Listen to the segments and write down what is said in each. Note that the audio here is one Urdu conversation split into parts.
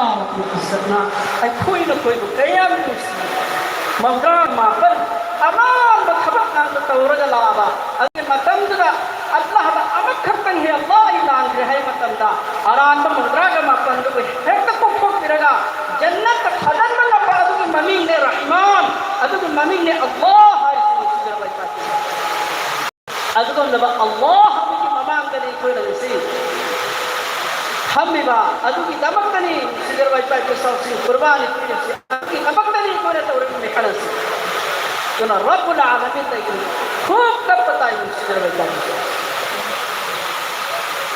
اللہ رب العزتنا ای کوئی نہ کوئی قیام مغران ماپن امان بخبر نام تورج لابا اگر متمدہ اللہ با امک کرتن ہے اللہ اعلان رہے متمدہ اران با مغران ماپن جو ہیت کو پھوک رگا جنت خدن من لپا ادو کی ممین نے رحمان ادو کی ممین نے اللہ ادو کی لبا اللہ ہمیں کی ممان کرنے کوئی رسی ہم بھی با ادو کی دمک تنی سیدر بائی پائی کے ساتھ سی قربانی تنی سی ادو کی دمک تنی کوئی تورج میں کھڑا سی جنا رب العالمین تاکہ خوب کب بتائی سیدر بائی پائی کے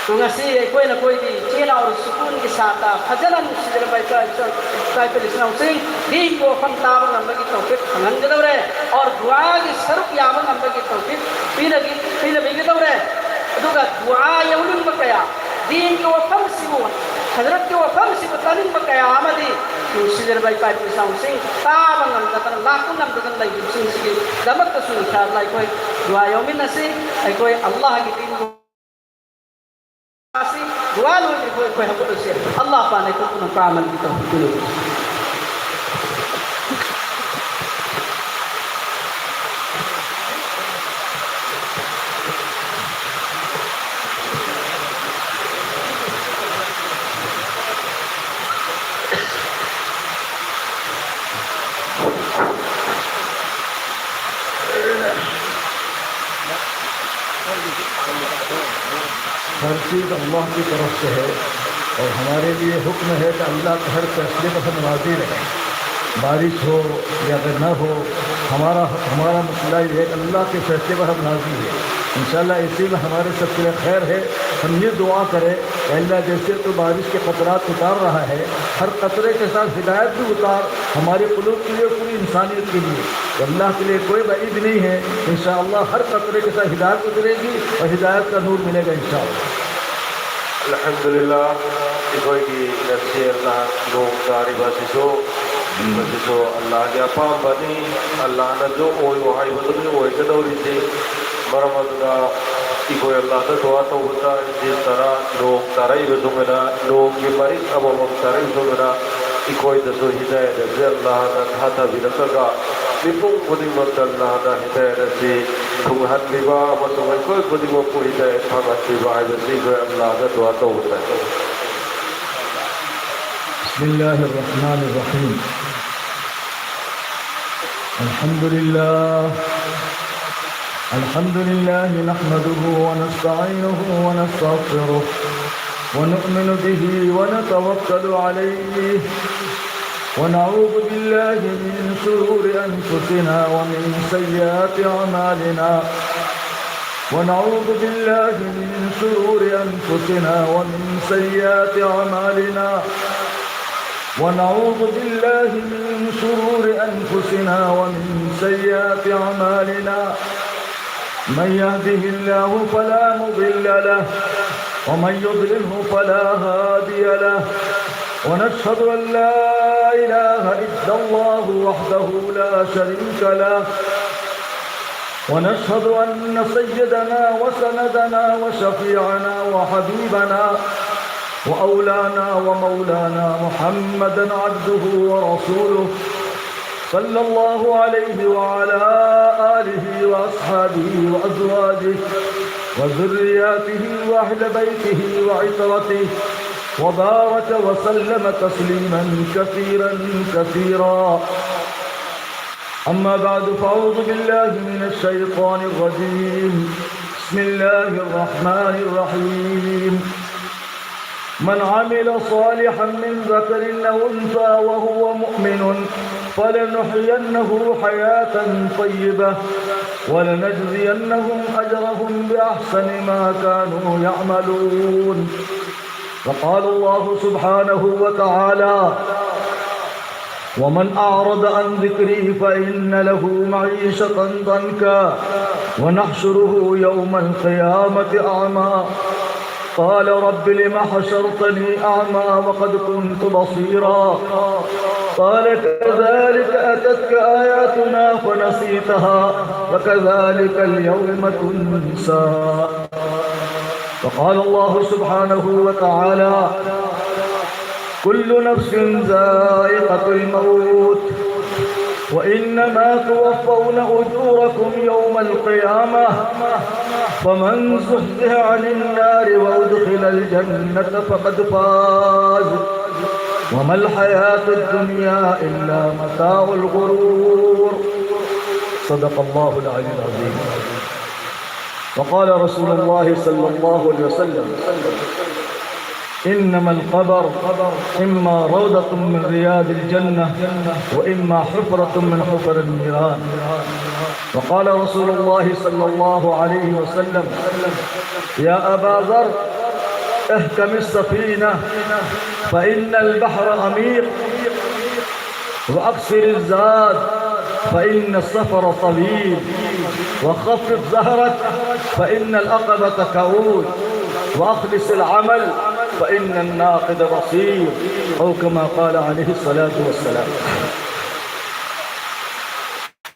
تو نسی کوئی نہ کوئی بھی چینا اور سکون کے ساتھ فضلن سیدر بائی پائی کے اسلام سنگھ دین کو فن تابن نمبر کی توفیق ہنگن دور ہے اور دعا کی سرف یامن نمبر کی توفیق پینا بھی دور ہے ادو کا دعا یولن بکیا دین کے وفم سیمون حضرت کے وفم سی بطالین بکیا آمدی سیدر بائی پائی کے اسلام سنگھ تابن نمدن لاکن نمدن لئی سنگھ سنگھ دمک تسو انشاءاللہ کوئی دعا یومن نسی کوئی اللہ کی دین کو دعا لوگی کوئی حقوق سے اللہ پانے کو انہوں کا عمل کی توفیق دے ہر چیز اللہ کی طرف سے ہے اور ہمارے لیے حکم ہے کہ اللہ کے ہر فیصلے پر ہم راضی رہیں بارش ہو یا اگر نہ ہو ہمارا مسئلہ یہ ہے کہ اللہ کے فیصلے پر ہم راضی ہیں انشاءاللہ اسی میں ہمارے سب کے لیے خیر ہے ہم یہ دعا کریں کہ اللہ جیسے تو بارش کے قطرات اتار رہا ہے ہر قطرے کے ساتھ ہدایت بھی اتار ہمارے قلوب کے لیے پوری انسانیت کے لیے تو اللہ کے لیے کوئی بعید نہیں ہے انشاءاللہ ہر قطرے کے ساتھ ہدایت اترے گی اور ہدایت کا نور ملے گا انشاءاللہ الحمدللہ کوئی کی نفسی اللہ لوگ داری بسیسو اللہ کے اپام بنی اللہ نے جو اوئی وحائی بدلی اوئی کدوری تھی مرمت کا کوئی اللہ کا دعا تو ہوتا ہے جس طرح لوگ ترائی بسو میرا لوگ یہ مریض اب ہم ترائی بسو میرا کوئی دسو ہدایت ہے اللہ نے دھاتا بھی رکھا گا لپوں قدیمت اللہ نے ہدایت سے تم حد لبا مطمئن کوئی قدیمت کو ہدایت ہم حد لبا ہے بسی کوئی اللہ کا دعا تو ہوتا ہے بسم اللہ الرحمن الرحیم الحمد لله نحمده ونستعينه ونستغفره ونؤمن به ونتوكل عليه ونعوذ بالله من شرور أنفسنا ومن سيئات أعمالنا ونعوذ بالله من شرور أنفسنا ومن سيئات أعمالنا ونعوذ بالله من شرور أنفسنا ومن سيئات أعمالنا من يهده الله فلا مضل له ومن يضلله فلا هادي له ونشهد أن لا إله إلا الله وحده لا شريك له ونشهد أن سيدنا وسندنا وشفيعنا وحبيبنا وأولانا ومولانا محمدا عبده ورسوله صلى الله عليه وعلى آله وأصحابه وأزواجه وذرياته وأهل بيته وعترته وبارك وسلم تسليما كثيرا كثيرا أما بعد فأعوذ بالله من الشيطان الرجيم بسم الله الرحمن الرحيم من عمل صالحا من ذكر أو أنثى وهو مؤمن فلنحيينه حياة طيبة ولنجزينهم أجرهم بأحسن ما كانوا يعملون وقال الله سبحانه وتعالى ومن أعرض عن ذكري فإن له معيشة ضنكا ونحشره يوم القيامة أعمى قال رب لم حشرتني أعمى وقد كنت بصيرا قال كذلك أتتك آياتنا فنسيتها وكذلك اليوم تنسى وقال الله سبحانه وتعالى كل نفس ذائقة الموت وإنما توفون أجوركم يوم القيامة فمن زحزح عن النار وأدخل الجنة فقد فاز وما الحياة الدنيا إلا متاع الغرور. صدق الله العلي العظيم. وقال رسول الله صلى الله عليه وسلم إنما القبر إما روضة من رياض الجنة وإما حفرة من حفر النيران. وقال رسول الله صلى الله عليه وسلم يا أبا ذر احكم السفينة فإن البحر عميق وأقصر الزاد فإن السفر طويل وخفف ظهرك فإن العقبة كؤود وأخلص العمل فإن الناقد بصير أو كما قال عليه الصلاة والسلام.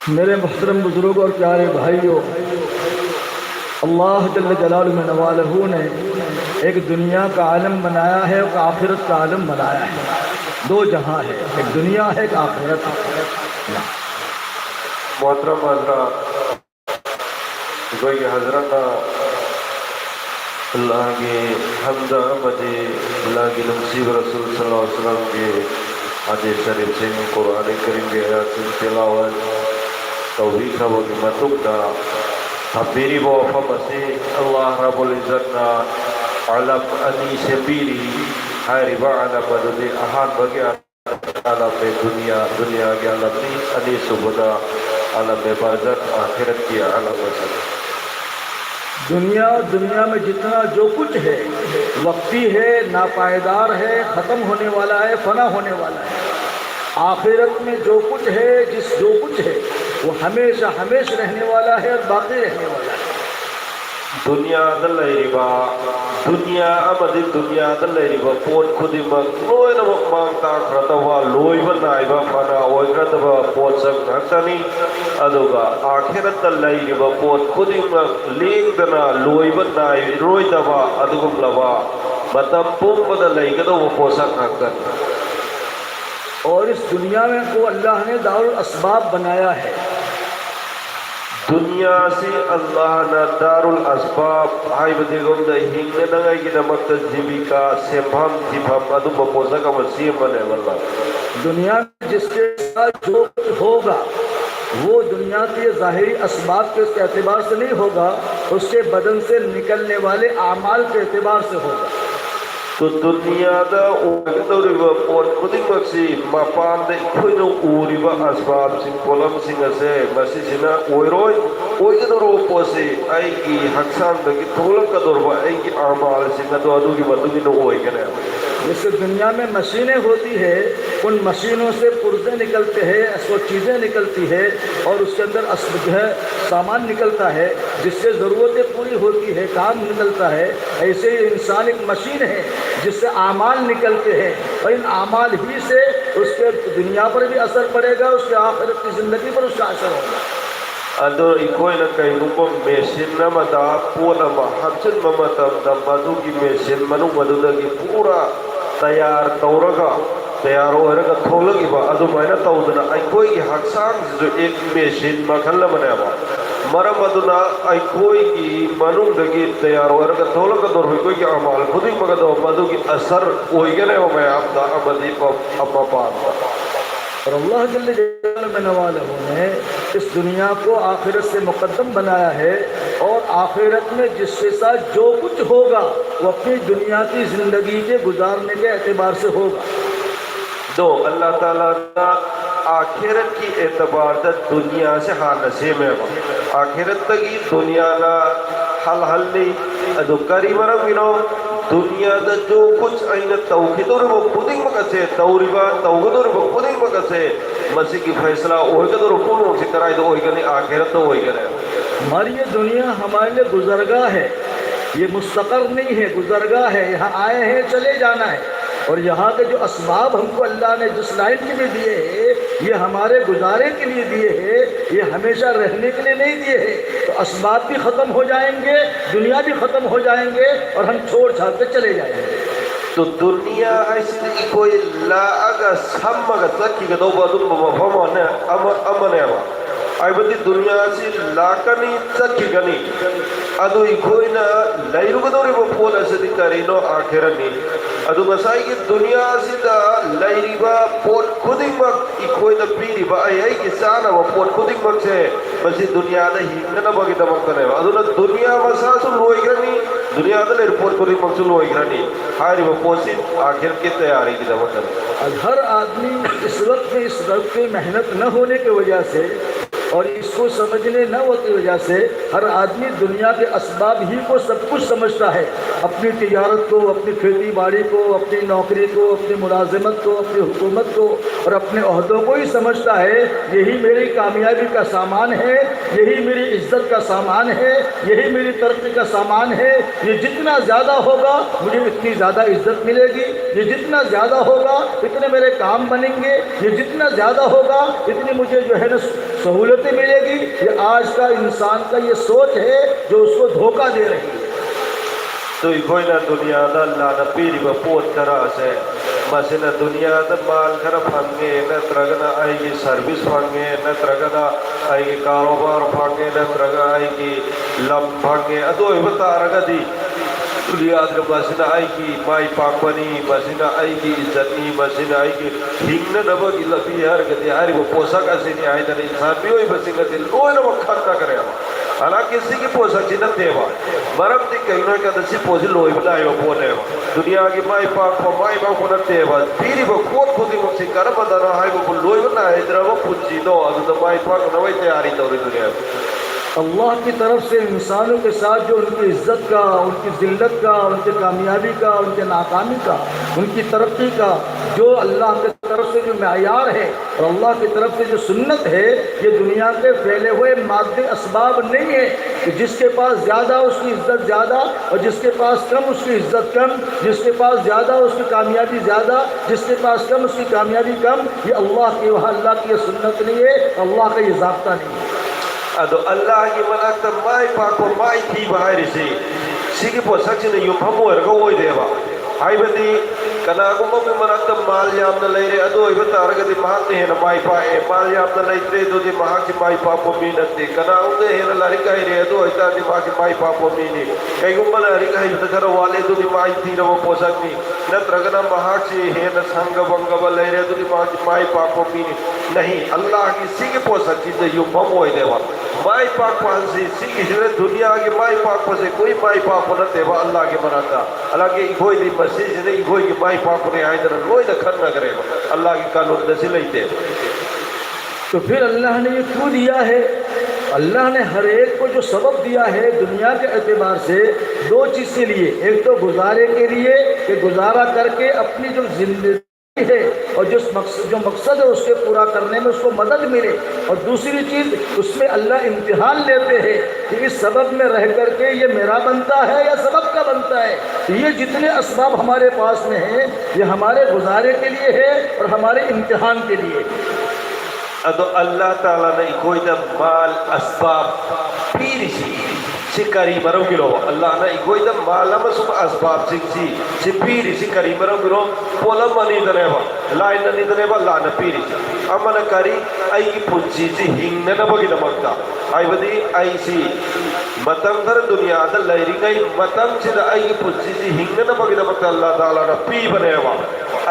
میرے محترم بزرگ اور پیارے بھائیوں، اللہ جل جلالہ نوالہ نے ایک دنیا کا عالم بنایا ہے اور آخرت کا عالم بنایا ہے. دو جہاں ہے، ایک دنیا ہے ایک آخرت ہے. محترم حضرات، گوئی حضرت اللہ کے حمدہ مجھے اللہ کی نصیب رسول صلی اللہ علیہ وسلم کے حدیث شریف سے قرآن کریم کے آیات سے تلاوت توفیق و مطلوب دا حبیری و فمسی اللہ رب العزت نا علم انی شبیری حیری با علم مدد احان بگیا علم دنیا کے علم انی سبدا علم برزت آخرت کی علم وسط. دنیا میں جتنا جو کچھ ہے وقتی ہے، ناپائیدار ہے، ختم ہونے والا ہے، فنا ہونے والا ہے. آخرت میں جو کچھ ہے، جو کچھ ہے وہ ہمیشہ ہمیشہ رہنے والا ہے اور باقی رہنے والا ہے. دنیا دلائی ربا دنیا امد دنیا دلائی ربا پوت خودی من لوئی نمک مانگتا کرتوا لوئی بنائی با فنا اوئی کرتوا پوت سنگ نکتنی ادوگا آخرت دلائی ربا پوت خودی من لیگ دنا لوئی بنائی روئی دبا ادوگم لبا بطم پوم بدلائی کدو وہ پوت سنگ نکتنی. اور اس دنیا میں کو اللہ نے دار الاسباب بنایا ہے. دنیا سے اللہ نے دار الاسباب ہائی بدیگم دا ہنگنے نگائی کی نمکت جیبی کا سیمبھام تیبھام ادو بپوزا کا مسیح بنے واللہ. دنیا میں جس کے ساتھ جو کچھ ہوگا وہ دنیا کے ظاہری اسباب کے اس کے اعتبار سے نہیں ہوگا، اس کے بدن سے نکلنے والے اعمال کے اعتبار سے ہوگا. تو دنیا دا اوگدو ریبا پوت خودی مکسی مپان دا کوئی نو اوریبا اسباب سن کولم سنگا سے مسی سنا اویروی اوگدو رو پوسی ای کی حقسان دا کی تولم کا دوربا ای کی اعمال سنگا تو ادو کی بدو کی نو اوئی کنے. جیسے دنیا میں مشینیں ہوتی ہے، ان مشینوں سے پرزے نکلتے ہیں، وہ چیزیں نکلتی ہے اور اس کے اندر جو ہے سامان نکلتا ہے جس سے ضرورتیں پوری ہوتی ہے، کام نکلتا ہے. ایسے ہی انسان ایک مشین ہے جس سے اعمال نکلتے ہیں اور ان اعمال ہی سے اس کے دنیا پر بھی اثر پڑے گا، اس کے آخرت کی زندگی پر اس کا اثر ہوگا. ادو اکوئی نکای نکو میشن نمدا پولا محبسن ممتم دا مدو کی میشن منو مدو دا کی پورا تیار تورگا تیار ہو رہا تھولگی با ادو مائنا تاودنا اکوئی کی حقسان جو ایک میشن مکھلا بنایا با مرا مدونا اکوئی کی منو دا کی تیار ہو رہا تھولگا دور ہوئی کوئی کی اعمال خودی مگا دو مدو کی اثر ہوئی گنے ہو میں آپ دا عمدی اپا پاک دا. اور اللہ جل جلالہ نے اس دنیا کو آخرت سے مقدم بنایا ہے اور آخرت میں جس کے ساتھ جو کچھ ہوگا وہ اپنی دنیا کی زندگی کے گزارنے کے اعتبار سے ہوگا. دو اللہ تعالیٰ کا آخرت کی اعتبار دا دنیا سے حال نصیب ہے. آخرت تکی دنیا نا حل نہیں ادو قریب رنگینو دنیا دا جو کچھ این توقیدو ربا خودی مکسے توریبا توقیدو ربا خودی مکسے مسیح کی فیصلہ اوہی کا دو رکھونوں سے کرائی دو اوہی کا نہیں آخرت تو اوہی کا نہیں. ہماری یہ دنیا ہمارے لئے گزرگاہ ہے، یہ مستقر نہیں ہے، گزرگاہ ہے. یہاں آئے ہیں چلے جانا ہے اور یہاں کے جو اسباب ہم کو اللہ نے جس لائن کے لیے دیے ہیں یہ ہمارے گزارے کے لیے دیے ہیں، یہ ہمیشہ رہنے کے لیے نہیں دیے ہیں. تو اسباب بھی ختم ہو جائیں گے، دنیا بھی ختم ہو جائیں گے اور ہم چھوڑ چھاڑ کے چلے جائیں گے. تو دنیا ایسی کوئی لا اگا سمگا تکی کا دوبا دوبا مفہم امنیما ایبتی دنیا سی لاکنی تکی گنی ادو کوئی نا لائرو کا دوری با پولا سدی کرینو آخرنی ادو مسائی کی دنیا سی دا لائری با پوٹ خودی مک کوئی نا پیری با ای کسانا با پوٹ خودی مک سے بسی دنیا دا ہی نا باقی دمکتنے ادو نا دنیا مساسو لوئی گرنی دنیا دا لیر پوٹ خودی مک سو لوئی گرنی ہاری با پوسی آخر کی تیاری کی دمکتنے ہر آدمی اس وقت میں اس وقت کی محنت نہ ہونے کی وجہ سے اور اس کو سمجھنے نہ ہونے کی وجہ سے ہر آدمی دنیا کے اسباب ہی کو سب کچھ سمجھتا ہے، اپنی تجارت کو، اپنی کھیتی باڑی کو، اپنی نوکری کو، اپنی ملازمت کو، اپنی حکومت کو اور اپنے عہدوں کو ہی سمجھتا ہے یہی میری کامیابی کا سامان ہے، یہی میری عزت کا سامان ہے، یہی میری ترقی کا سامان ہے، یہ جتنا زیادہ ہوگا مجھے اتنی زیادہ عزت ملے گی، یہ جتنا زیادہ ہوگا اتنے میرے کام بنیں گے، یہ جتنا زیادہ ہوگا اتنی مجھے جو ہے نا سہولتیں ملے گی۔ یہ آج کا انسان کا یہ سوچ ہے جو اس کو دھوکہ دے رہی ہے۔ تو کوئی نہ دنیا دا اللہ نہ پیری با پوت کرا سے مسئلہ دنیا دا مال کر پھنگے نہ ترگنا آئی کی سروس پھنگے نہ ترگنا آئی کی کاروبار پھنگے نہ ترگنا آئی کی لم پھنگے ادوئی بتا رگا دی دنیا دا مسئلہ آئی کی مائی پاک بنی مسئلہ آئی کی عزتنی مسئلہ آئی کی ہنگنا نبا کی لفی حرکتی ہاری وہ پوسا کسی نہیں آئی در انسان بھی ہوئی بسنگا دل اوہ نبا کھانا کرے حالانکہ کسی کی پوسا چینا دیوا مرم دی کہیں نوے کہتا سی پوزی لوئی بلائیو پونے دنیا کی مائی پاک کو نہ دیوا پیری با خود خودی مکسی کرم ادانا ہائی با لوئی بلائیو ادرا با پوچی دو ادھا مائی پاک نوی تیاری دوری دنیا اللہ کی طرف سے انسانوں کے ساتھ جو ان کی عزت کا، ان کی ذلت کا، ان کی کامیابی کا، ان کے ناکامی کا، ان کی ترقی کا جو اللہ کی طرف سے جو معیار ہے اور اللہ کی طرف سے جو سنت ہے، یہ دنیا کے پھیلے ہوئے مادی اسباب نہیں ہے کہ جس کے پاس زیادہ اس کی عزت زیادہ اور جس کے پاس کم اس کی عزت کم، جس کے پاس زیادہ اس کی کامیابی زیادہ، جس کے پاس کم اس کی کامیابی کم۔ یہ اللہ کی وہاں اللہ کی یہ سنت نہیں ہے، اللہ کا یہ ضابطہ نہیں ہے۔ ادو اللہ کی مناکتا مائی پاک و مائی تھی باہر سے سیگی پو سکسی نے یوں پھمو ارگو ہوئی دیوا آئی بندی کناکو ممی مناکتا مال جامنا لئی رہے ادو ای بتا رگا دی محاق دے ہینا مائی پاک مال جامنا لئی رہے دو دی محاق سی مائی پاک و مینت دے کناکو دے ہینا لارکا ہی رہے ادو ایتا دی محاق سی مائی پاک و مینی کئی گمبنا لارکا ہی بتا والے دو دی مائی تھی رو پو سکنی نت رگنا محاق سی ہینا سنگ بنگا لئی رہے دو دی محاق سی مائی پاک و مینی نہیں اللہ کی سیگی پو سکسی دے یوں پھمو ہوئی دیوا مائی پاک پانسی سیگی شرے دنیا کی مائی پاک پاسے کوئی مائی پاک ہونا دیوا اللہ کے مناتا اللہ کے اگوئی دی مسیح نے اگوئی کی مائی پاک ہونے آئی در روئی دا کھر نہ کرے اللہ کی قانون دسی لیتے تو پھر اللہ نے یہ کیوں دیا ہے؟ اللہ نے ہر ایک کو جو سبب دیا ہے دنیا کے اعتبار سے دو چیز کے لیے، ایک تو گزارے کے لیے کہ گزارا کر کے اپنی جو زندگی ہے اور جو مقصد ہے اس کے پورا کرنے میں اس کو مدد ملے، اور دوسری چیز اس میں اللہ امتحان لیتے ہیں کہ اس سبب میں رہ کر کے یہ میرا بنتا ہے یا سبب کا بنتا ہے۔ یہ جتنے اسباب ہمارے پاس میں ہیں یہ ہمارے گزارے کے لیے ہے اور ہمارے امتحان کے لیے۔ ادو اللہ تعالیٰ نے کوئی دا مال اسباب پیری سی کریم رو گلو اللہ نے کوئی دا مال سب اسباب سی پیری سی کریم رو گلو پولا منی دنے با لائن نی دنے با لانا پیری سی امن کری ای کی پنچی سی ہنگ نہ بگی نمکتا آئی بدی آئی سی متم در دنیا دا لائری گئی متم سی دا آئی کی پنچی سی ہنگ نہ بگی نمکتا اللہ تعالیٰ نے پی بنے با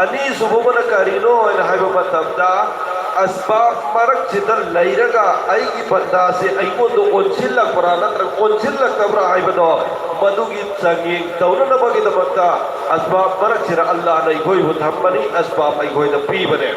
انی صبح من کرینو انہائی با متم دا اسباب مرک چدر لیرگا ای کی بندہ سے ای کو دو انچل لگ پرانا انچل لگ تبرا آئی بدو مدو کی سنگی دونہ نبا کی دمکتا اسباب مرک چدر اللہ نے کوئی ہم بنی اسباب ای کوئی پی بنے۔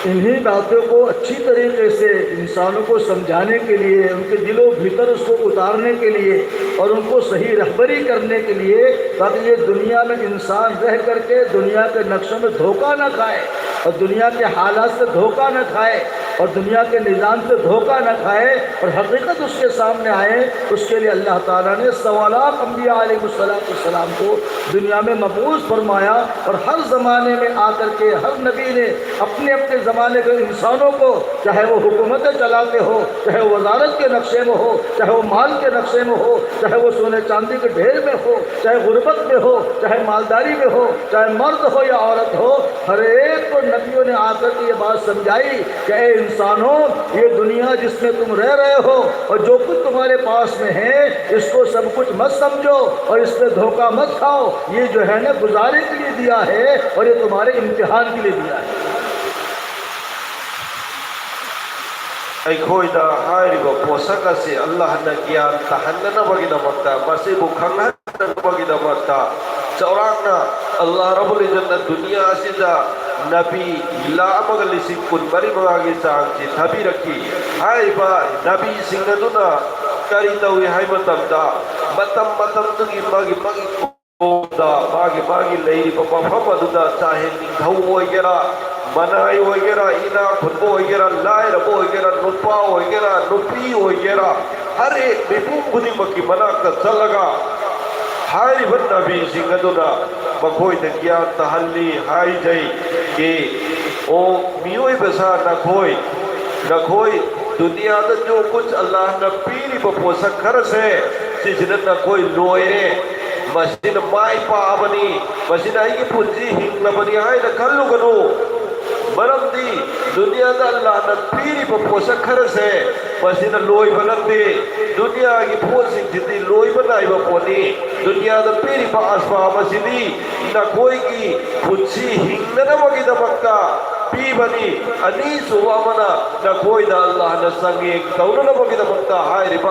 انہی باتوں کو اچھی طریقے سے انسانوں کو سمجھانے کے لیے، ان کے دلوں بھیتر اس کو اتارنے کے لیے اور ان کو صحیح رہبری کرنے کے لیے تاکہ یہ دنیا میں انسان رہ کر کے دنیا کے نقشوں میں دھوکہ نہ کھائے اور دنیا کے حالات سے دھوکہ نہ کھائے، اور دنیا کے نظام سے دھوکہ نہ کھائے اور حقیقت اس کے سامنے آئے، اس کے لیے اللہ تعالیٰ نے سوالات انبیاء علیہ السلام کو دنیا میں مبعوث فرمایا، اور ہر زمانے میں آ کر کے ہر نبی نے اپنے اپنے زمانے کے انسانوں کو، چاہے وہ حکومتیں چلاتے ہو، چاہے وہ وزارت کے نقشے میں ہو، چاہے وہ مال کے نقشے میں ہو، چاہے وہ سونے چاندی کے ڈھیر میں ہو، چاہے غربت میں ہو، چاہے مالداری میں ہو، چاہے مرد ہو یا عورت ہو، ہر ایک کو نبیوں نے آ کر کے یہ بات سمجھائی کہ اے انسانوں، یہ دنیا جس میں تم رہ رہے ہو اور جو کچھ تمہارے پاس میں ہے، اس کو سب کچھ مت سمجھو اور اس پہ دھوکہ مت کھاؤ، یہ جو ہے نا گزارے کے لیے دیا ہے اور یہ تمہارے امتحان کے لیے دیا ہے۔ ꯑꯩꯈꯣꯏꯗ ꯍꯥꯏꯔꯤꯕ ꯄꯣꯠꯁꯛ ꯑꯁꯤ ꯑꯜꯂꯥꯍꯅ ꯒ꯭ꯌꯥꯟ ꯇꯥꯍꯟꯅꯅꯕꯒꯤꯗꯃꯛꯇ ꯃꯁꯤꯕꯨ ꯈꯪꯍꯟꯅꯕꯒꯤꯗꯃꯛꯇ ꯆꯥꯎꯔꯥꯛꯅ ꯑꯜꯂꯥꯍ ꯔബ്ബꯨꯜ ꯏꯖꯠꯅ ꯗꯨꯅꯤꯌꯥ ꯑꯁꯤꯗ ꯅꯕꯤ ꯂꯥꯈ ꯑꯃꯒ ꯂꯤꯁꯤꯡ ꯀꯨꯟꯃꯔꯤ ꯃꯉꯥꯒꯤ ꯆꯥꯡꯁꯤ ꯊꯥꯕꯤꯔꯛꯈꯤ꯫ ꯍꯥꯏꯔꯤꯕ ꯅꯕꯤꯁꯤꯡ ꯑꯗꯨꯅ ꯀꯔꯤ ꯇꯧꯏ ꯍꯥꯏꯕ ꯃꯇꯝꯗ ꯃꯇꯝ ꯃꯇꯝꯗꯨꯒꯤ ꯃꯥꯒꯤ ꯂꯩꯔꯤꯕ ꯃꯐꯝ ꯑꯗꯨꯗ ꯆꯥꯍꯦ ꯅꯤꯡꯊꯧ ꯑꯣꯏꯒꯦꯔꯥ, ꯃꯅꯥꯏ ꯑꯣꯏꯒꯦꯔꯥ, ꯏꯅꯥ ꯈꯨꯟꯕ ꯑꯣꯏꯒꯦꯔꯥ, ꯂꯥꯏꯔꯕ ꯑꯣꯏꯒꯦꯔꯥ, ꯅꯨꯄꯥ ꯑꯣꯏꯒꯦꯔꯥ, ꯅꯨꯄꯤ ꯑꯣꯏꯒꯦꯔꯥ, ꯍꯔꯦꯛ ꯃꯤꯄꯨꯝ ꯈꯨꯗꯤꯡꯃꯛꯀꯤ ꯃꯅꯥꯛꯇ ꯆꯠꯂꯒ ꯍꯥꯏꯔꯤꯕ ꯅꯕꯤꯁꯤꯡ ꯑꯗꯨꯅ ꯃꯈꯣꯏꯗ ꯒ꯭ꯌꯥꯟ ꯇꯥꯍꯜꯂꯤ, ꯍꯥꯏꯖꯩ ꯀꯤ ꯑꯣ ꯃꯤꯑꯣꯏꯕꯁꯥ ꯅꯈꯣꯏ ꯗꯨꯅꯤꯌꯥꯗ ꯖꯣ ꯀꯨꯆ ꯑꯜꯂꯥꯍꯅ ꯄꯤꯔꯤꯕ ꯄꯣꯠꯁꯛ ꯈꯔꯁꯦ ꯁꯤꯁꯤꯗ ꯅꯈꯣꯏ ꯂꯣꯏꯔꯦ, ꯃꯁꯤꯅ ꯃꯥꯏ ꯄꯥꯛꯑꯕꯅꯤ, ꯃꯁꯤꯅ ꯑꯩꯒꯤ ꯄꯨꯟꯁꯤ ꯍꯤꯡꯂꯕꯅꯤ ꯍꯥꯏꯅ ꯈꯜꯂꯨꯒꯅꯨ꯫ ꯃꯔꯝꯗꯤ ꯗꯨꯅꯤꯌꯥꯗ ꯑꯜꯂꯥꯍꯅ ꯄꯤꯔꯤꯕ ꯄꯣꯠꯁꯛ ꯈꯔꯁꯦ ꯃꯁꯤꯅ ꯂꯣꯏꯕ ꯅꯠꯇꯦ, ꯗꯨꯅꯤꯌꯥꯒꯤ ꯄꯣꯠꯁꯤꯡꯁꯤꯗꯤ ꯂꯣꯏꯕ ꯅꯥꯏꯕ ꯄꯣꯠꯅꯤ꯫ ꯗꯨꯅꯤꯌꯥꯗ ꯄꯤꯔꯤꯕ ꯑꯁꯕꯥꯕ ꯑꯁꯤꯗꯤ ꯅꯈꯣꯏꯒꯤ ꯄꯨꯟꯁꯤ ꯍꯤꯡꯅꯅꯕꯒꯤꯗꯃꯛꯇ ꯄꯤꯕꯅꯤ, ꯑꯅꯤꯁꯨꯕ ꯑꯃꯅ ꯅꯈꯣꯏꯗ ꯑꯜꯂꯥꯍꯅ ꯆꯥꯡꯌꯦꯡ ꯇꯧꯅꯅꯕꯒꯤꯗꯃꯛꯇ ꯍꯥꯏꯔꯤꯕ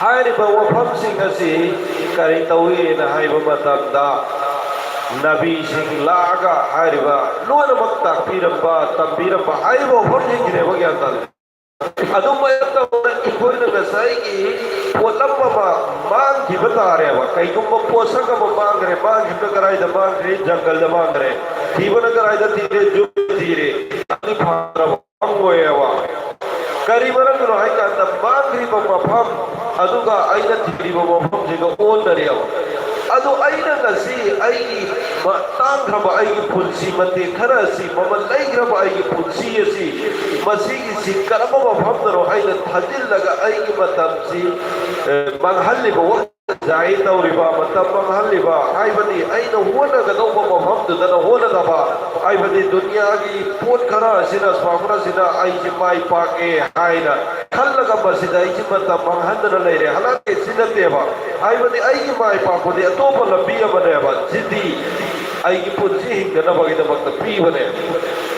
ꯍꯥꯏꯔꯤꯕ ꯋꯥꯐꯝꯁꯤꯡ ꯑꯁꯤ ꯀꯔꯤ ꯇꯧꯏꯅ ꯍꯥꯏꯕ ꯃꯇꯝꯗ ꯅꯕꯤꯁꯤꯡ ꯂꯥꯛꯑꯒ ꯍꯥꯏꯔꯤꯕ ꯂꯣꯏꯅꯃꯛ ꯇꯥꯛꯄꯤꯔꯝꯕ ꯇꯝꯕꯤꯔꯝꯕ ꯍꯥꯏꯔꯤꯕ ꯋꯥꯐꯝꯁꯤꯡꯁꯤꯅꯦꯕ ꯒ꯭ꯌꯥꯟ ꯇꯥꯔꯦ꯫ ꯑꯗꯨꯃꯥꯏꯅ ꯇꯧꯗꯅ ꯑꯩꯈꯣꯏꯅ ꯉꯁꯥꯏꯒꯤ ꯄꯣꯠꯂꯝ ꯑꯃ ꯃꯥꯡꯈꯤꯕ ꯇꯥꯔꯦꯕ, ꯀꯩꯒꯨꯝꯕ ꯄꯣꯠꯁꯛ ꯑꯃ ꯃꯥꯡꯈ꯭ꯔꯦ, ꯃꯥꯡꯈꯤꯕꯅ ꯀꯗꯥꯏꯗ ꯃꯥꯡꯈ꯭ꯔꯦ? ꯖꯪꯒꯜꯗ ꯃꯥꯡꯈ꯭ꯔꯦ, ꯊꯤꯕꯅ ꯀꯗꯥꯏꯗ ꯊꯤꯔꯦ? ꯖꯨꯝ ꯊꯤꯔꯦ, ꯑꯗꯨ ꯐꯪꯗ꯭ꯔꯕ ꯐꯪꯉꯣꯏꯑꯕ꯫ ꯀꯔꯤ ꯃꯔꯝꯒꯤꯅꯣ ꯍꯥꯏꯀꯥꯟꯗ ꯃꯥꯡꯈ꯭ꯔꯤꯕ ꯃꯐꯝ ꯑꯗꯨꯒ ꯑꯩꯅ ꯊꯤꯔꯤꯕ ꯃꯐꯝꯁꯤꯒ ꯑꯣꯟꯅꯔꯦꯕ꯫ ꯑꯗꯨ ꯑꯩꯅ ꯉꯁꯤ ꯑꯩꯒꯤ ꯇꯥꯡꯈ꯭ꯔꯕ ꯑꯩꯒꯤ ꯄꯨꯟꯁꯤ ꯃꯇꯦꯛ ꯈꯔ ꯑꯁꯤ, ꯃꯃꯜ ꯂꯩꯈ꯭ꯔꯕ ꯑꯩꯒꯤ ꯄꯨꯟꯁꯤ ꯑꯁꯤ, ꯃꯁꯤꯒꯤꯁꯤ ꯀꯔꯝꯕ ꯃꯐꯝꯗꯅꯣ ꯑꯩꯅ ꯊꯥꯖꯤꯜꯂꯒ ꯑꯩꯒꯤ ꯃꯇꯝꯁꯤ ꯃꯥꯡꯍꯜꯂꯤꯕ, ꯖꯥꯏ ꯇꯧꯔꯤꯕ, ꯃꯇꯝ ꯃꯥꯡꯍꯜꯂꯤꯕ ꯍꯥꯏꯕꯗꯤ ꯑꯩꯅ ꯍꯣꯠꯅꯒꯗꯧꯕ ꯃꯐꯝꯗꯨꯗꯅ ꯍꯣꯠꯅꯗꯕ, ꯍꯥꯏꯕꯗꯤ ꯗꯨꯅꯤꯌꯥꯒꯤ ꯄꯣꯠ ꯈꯔ ꯑꯁꯤꯅ ꯁ꯭ꯋꯥꯈꯔꯁꯤꯅ ꯑꯩꯁꯤ ꯃꯥꯏ ꯄꯥꯛꯑꯦ ꯍꯥꯏꯅ ꯈꯜꯂꯒ ꯃꯁꯤꯗ ꯑꯩꯁꯤ ꯃꯇꯝ ꯃꯥꯡꯍꯟꯗꯅ ꯂꯩꯔꯦ, ꯍꯜꯂꯛꯀꯦ ꯁꯤ ꯅꯠꯇꯦꯕ꯫ ꯍꯥꯏꯕꯗꯤ ꯑꯩꯒꯤ ꯃꯥꯏ ꯄꯥꯛꯄꯗꯤ ꯑꯇꯣꯞꯄ ꯂꯝꯕꯤ ꯑꯃꯅꯦꯕ, ꯁꯤꯗꯤ ꯑꯩꯒꯤ ꯄꯨꯟꯁꯤ ꯍꯤꯡꯅꯅꯕꯒꯤꯗꯃꯛꯇ ꯄꯤꯕꯅꯦ।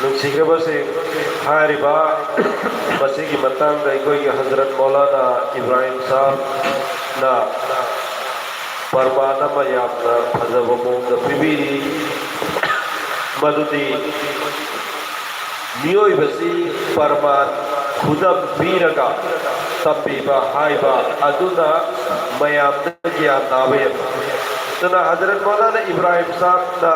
ꯅꯨꯡꯁꯤꯈ꯭ꯔꯕꯁꯤꯡ, ꯍꯥꯏꯔꯤꯕ ꯃꯁꯤꯒꯤ ꯃꯇꯥꯡꯗ ꯑꯩꯈꯣꯏꯒꯤ ꯍꯖꯔꯠ ꯃꯧꯂꯥꯅꯥ ꯏꯕ꯭ꯔꯥꯍꯤꯝ ꯁꯥꯍꯕꯅ ꯄꯔꯃꯥꯟ ꯑꯃ ꯌꯥꯝꯅ ꯐꯖꯕ ꯃꯑꯣꯡꯗ ꯄꯤꯕꯤꯔꯤ, ꯃꯗꯨꯗꯤ ꯃꯤꯑꯣꯏꯕꯁꯤ ꯄꯔꯃꯥꯟ ꯈꯨꯗꯝ ꯄꯤꯔꯒ ꯇꯝꯕꯤꯕ ꯍꯥꯏꯕ ꯑꯗꯨꯅ ꯃꯌꯥꯝꯗ ꯒ꯭ꯌꯥꯟ ꯇꯥꯕ ꯌꯥꯏ꯫ ꯑꯗꯨꯅ ꯍꯖꯔꯠ ꯃꯧꯂꯥꯅꯥ ꯏꯕ꯭ꯔꯥꯍꯤꯝ ꯁꯥꯍꯕꯅ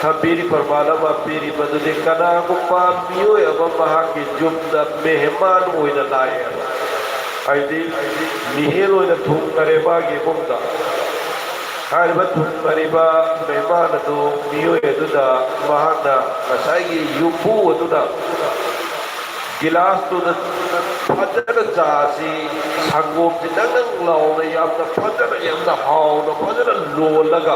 ꯊꯝꯕꯤꯔꯤ ꯄꯔꯃꯥꯟ ꯑꯃ ꯄꯤꯔꯤ, ꯃꯗꯨꯗꯤ ꯀꯅꯥꯒꯨꯝꯕ ꯃꯤꯑꯣꯏ ꯑꯃ ꯃꯍꯥꯛꯀꯤ ꯌꯨꯝꯗ ꯃꯦꯍꯃꯥꯟ ꯑꯣꯏꯅ ꯂꯥꯛꯑꯦ, ꯍꯥꯏꯗꯤ ꯃꯤꯍꯦꯜ ꯑꯣꯏꯅ ꯊꯨꯡꯈꯔꯦ ꯃꯥꯒꯤ ꯏꯃꯨꯡꯗ, ꯍꯥꯏꯔꯤꯕ ꯊꯨꯡꯈꯔꯤꯕ ꯃꯦꯍꯃꯥꯟ ꯑꯗꯨ ꯃꯤꯑꯣꯏ ꯑꯗꯨꯗ ꯃꯍꯥꯛꯅ ꯉꯁꯥꯏꯒꯤ ꯌꯨꯝꯕꯨ ꯑꯗꯨꯅ ꯒꯤꯂꯥꯁꯇꯨꯗ ꯐꯖꯅ ꯆꯥꯁꯤ ꯁꯪꯒꯣꯝꯁꯤ ꯅꯪ ꯅꯪ ꯂꯥꯎꯅ ꯌꯥꯝꯅ ꯐꯖꯅ ꯌꯥꯝꯅ ꯍꯥꯎꯅ ꯐꯖꯅ ꯂꯣꯜꯂꯒ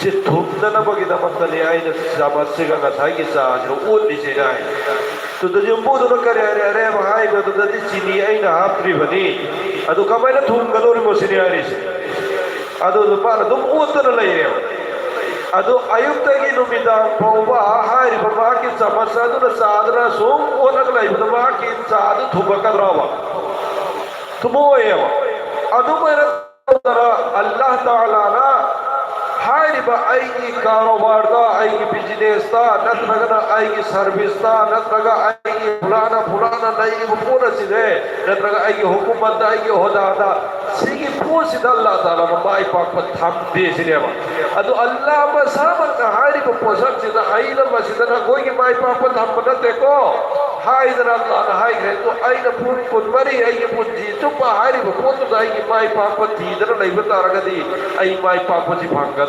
si thumdanabagidamatani aina samasiga ngasai sa uut isinai to the jumbo to kare are hai ba to the chini aina hapri bani adu kamaina thumgalori mosiniaris adu para dum uutana laire adu ayuktagi numidang pauba hari babaki samasadu na sadra sum onaglai babaki sadu thubakadrawa tumoyewa adu mera Allah Ta'ala na hari ba aigi karobar da aigi business da natraga aigi service da natraga aigi fulana naigi pura side natraga aigi hukumat da aigi hoda da sigi pusi da Allah Ta'ala na mai pak tham de sinema adu Allah ma saman ka hari ba posak sida aina masida na koi ki mai pak tham na deko hai da Allah na hai gre to aina puri kun mari aigi punji to pa hari ba potu da aigi mai pak thi da nai bata ragadi ai mai pak ji bhanga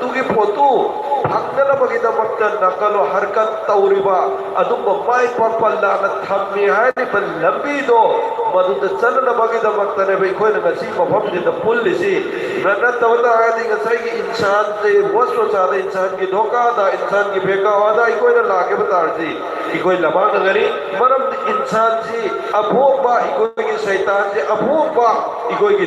tugi potu bhangala bagida makta nakalo harkat tawriba adum mai papalla na thammi hai ban lambi do madud chalna bagida makta ne bai khoi na si mafam de pulli si rana tawda adi ga sai ki insan de waswa sada insan ki dhoka da insan ki beka wada koi na lage batar si ki koi lama ngari maram insan si abho ba koi ki shaitan si abho ba koi ki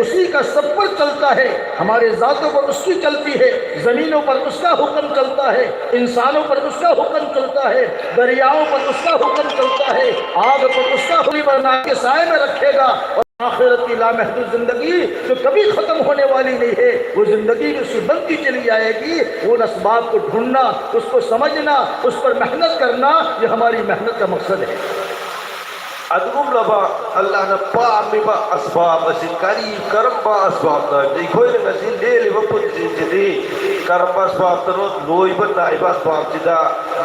اسی کا سب پر چلتا ہے، ہمارے ذاتوں پر اس کی چلتی ہے، زمینوں پر اس کا حکم چلتا ہے، انسانوں پر اس کا حکم چلتا ہے، دریاؤں پر اس کا حکم چلتا ہے، آگ پر اس کا حکم بنا کے سائے میں رکھے گا۔ اور آخرت کی لامحدود زندگی جو کبھی ختم ہونے والی نہیں ہے، وہ زندگی جو سے بنتی چلی جائے گی، وہ اسباب کو ڈھونڈنا، اس کو سمجھنا، اس پر محنت کرنا، یہ ہماری محنت کا مقصد ہے۔ ادگم لبا اللہ نہ پامی با اسباب اسی قریب کرم با اسباب نہ دیکھوئی نے نسی لے لی وپن جدی کرم با اسباب تنوت لوئی با نائب اسباب جدا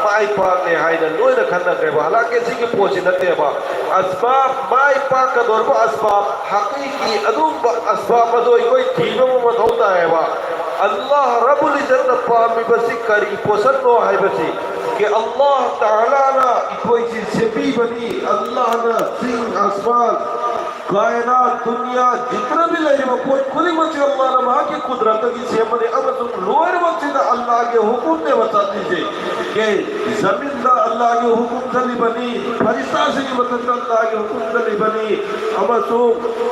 مائی پاک نے ہائی نہ لوئی نہ کھننا کرے با حالانکہ اسی کی پوچھی نتے با اسباب مائی پاک کا دور با اسباب حقیقی ادگم با اسباب دوئی کوئی تھیمہ ممت ہوتا ہے با اللہ رب العزت پامی بسی قریب پوسن نو ہے بسی کہ اللہ تعالیٰ نا کوئی چیز سبی بنی، اللہ نا سنگ آسمان کائنات دنیا جتنا بھی لئے وہ کھلی مچی اللہ نا وہاں کی قدرت کی سیمنے امت لوئر مچی دا اللہ کے حکم نے بتاتی سے کہ زمین دا اللہ کے حکم چلی بنی، فرشتہ سے کی وطن اللہ کے حکم چلی بنی، امسو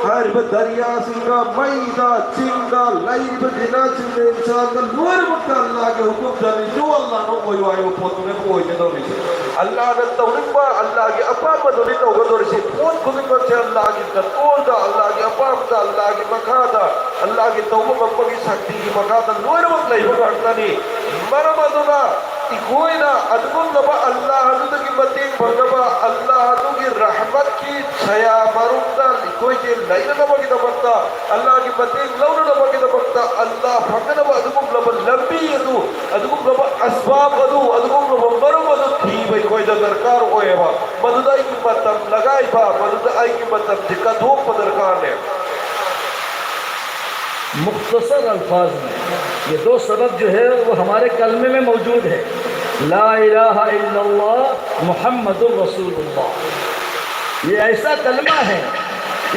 ہر دریا سنگا مئی دا چنگا لئی بجنا چنگا انسان دا لوئر مچی اللہ کے حکم چلی جو اللہ نو کوئی آئے وہ پوتو میں کوئی جدو نہیں سے اللہ نے تونکبا اللہ کی اپام دونی تو گدور سے پوت کھنکبا سے اللہ کی تطول دا اللہ کی اپام دا اللہ کی مکہ دا اللہ کی توبہ مکہ کی سکتی کی مکہ دا نوئر وقت لئی بگاڑتا نہیں مرمدنا کوئی نہ ادگم نبا اللہ حضرت کی مدین بھرگبا اللہ حضرت کی رحمت کی چھیا مرمدہ کوئی کہ لئی نبا کی دبکتا اللہ کی مدین لون نبا کی دبکتا اللہ فقہ نبا ادگم نبا لبی ادو ادگم نبا اسباب ادو ادگم نبا مرم ادو تھی بھئی کوئی دا درکار ہوئے با مددائی کی مطلب لگائی با مددائی کی مطلب جکا دھوک پا درکار نے مختصر الفاظ میں یہ دو سبب جو ہے وہ ہمارے کلمے میں موجود ہے، لا الہ الا اللہ محمد رسول اللہ۔ یہ ایسا کلمہ ہے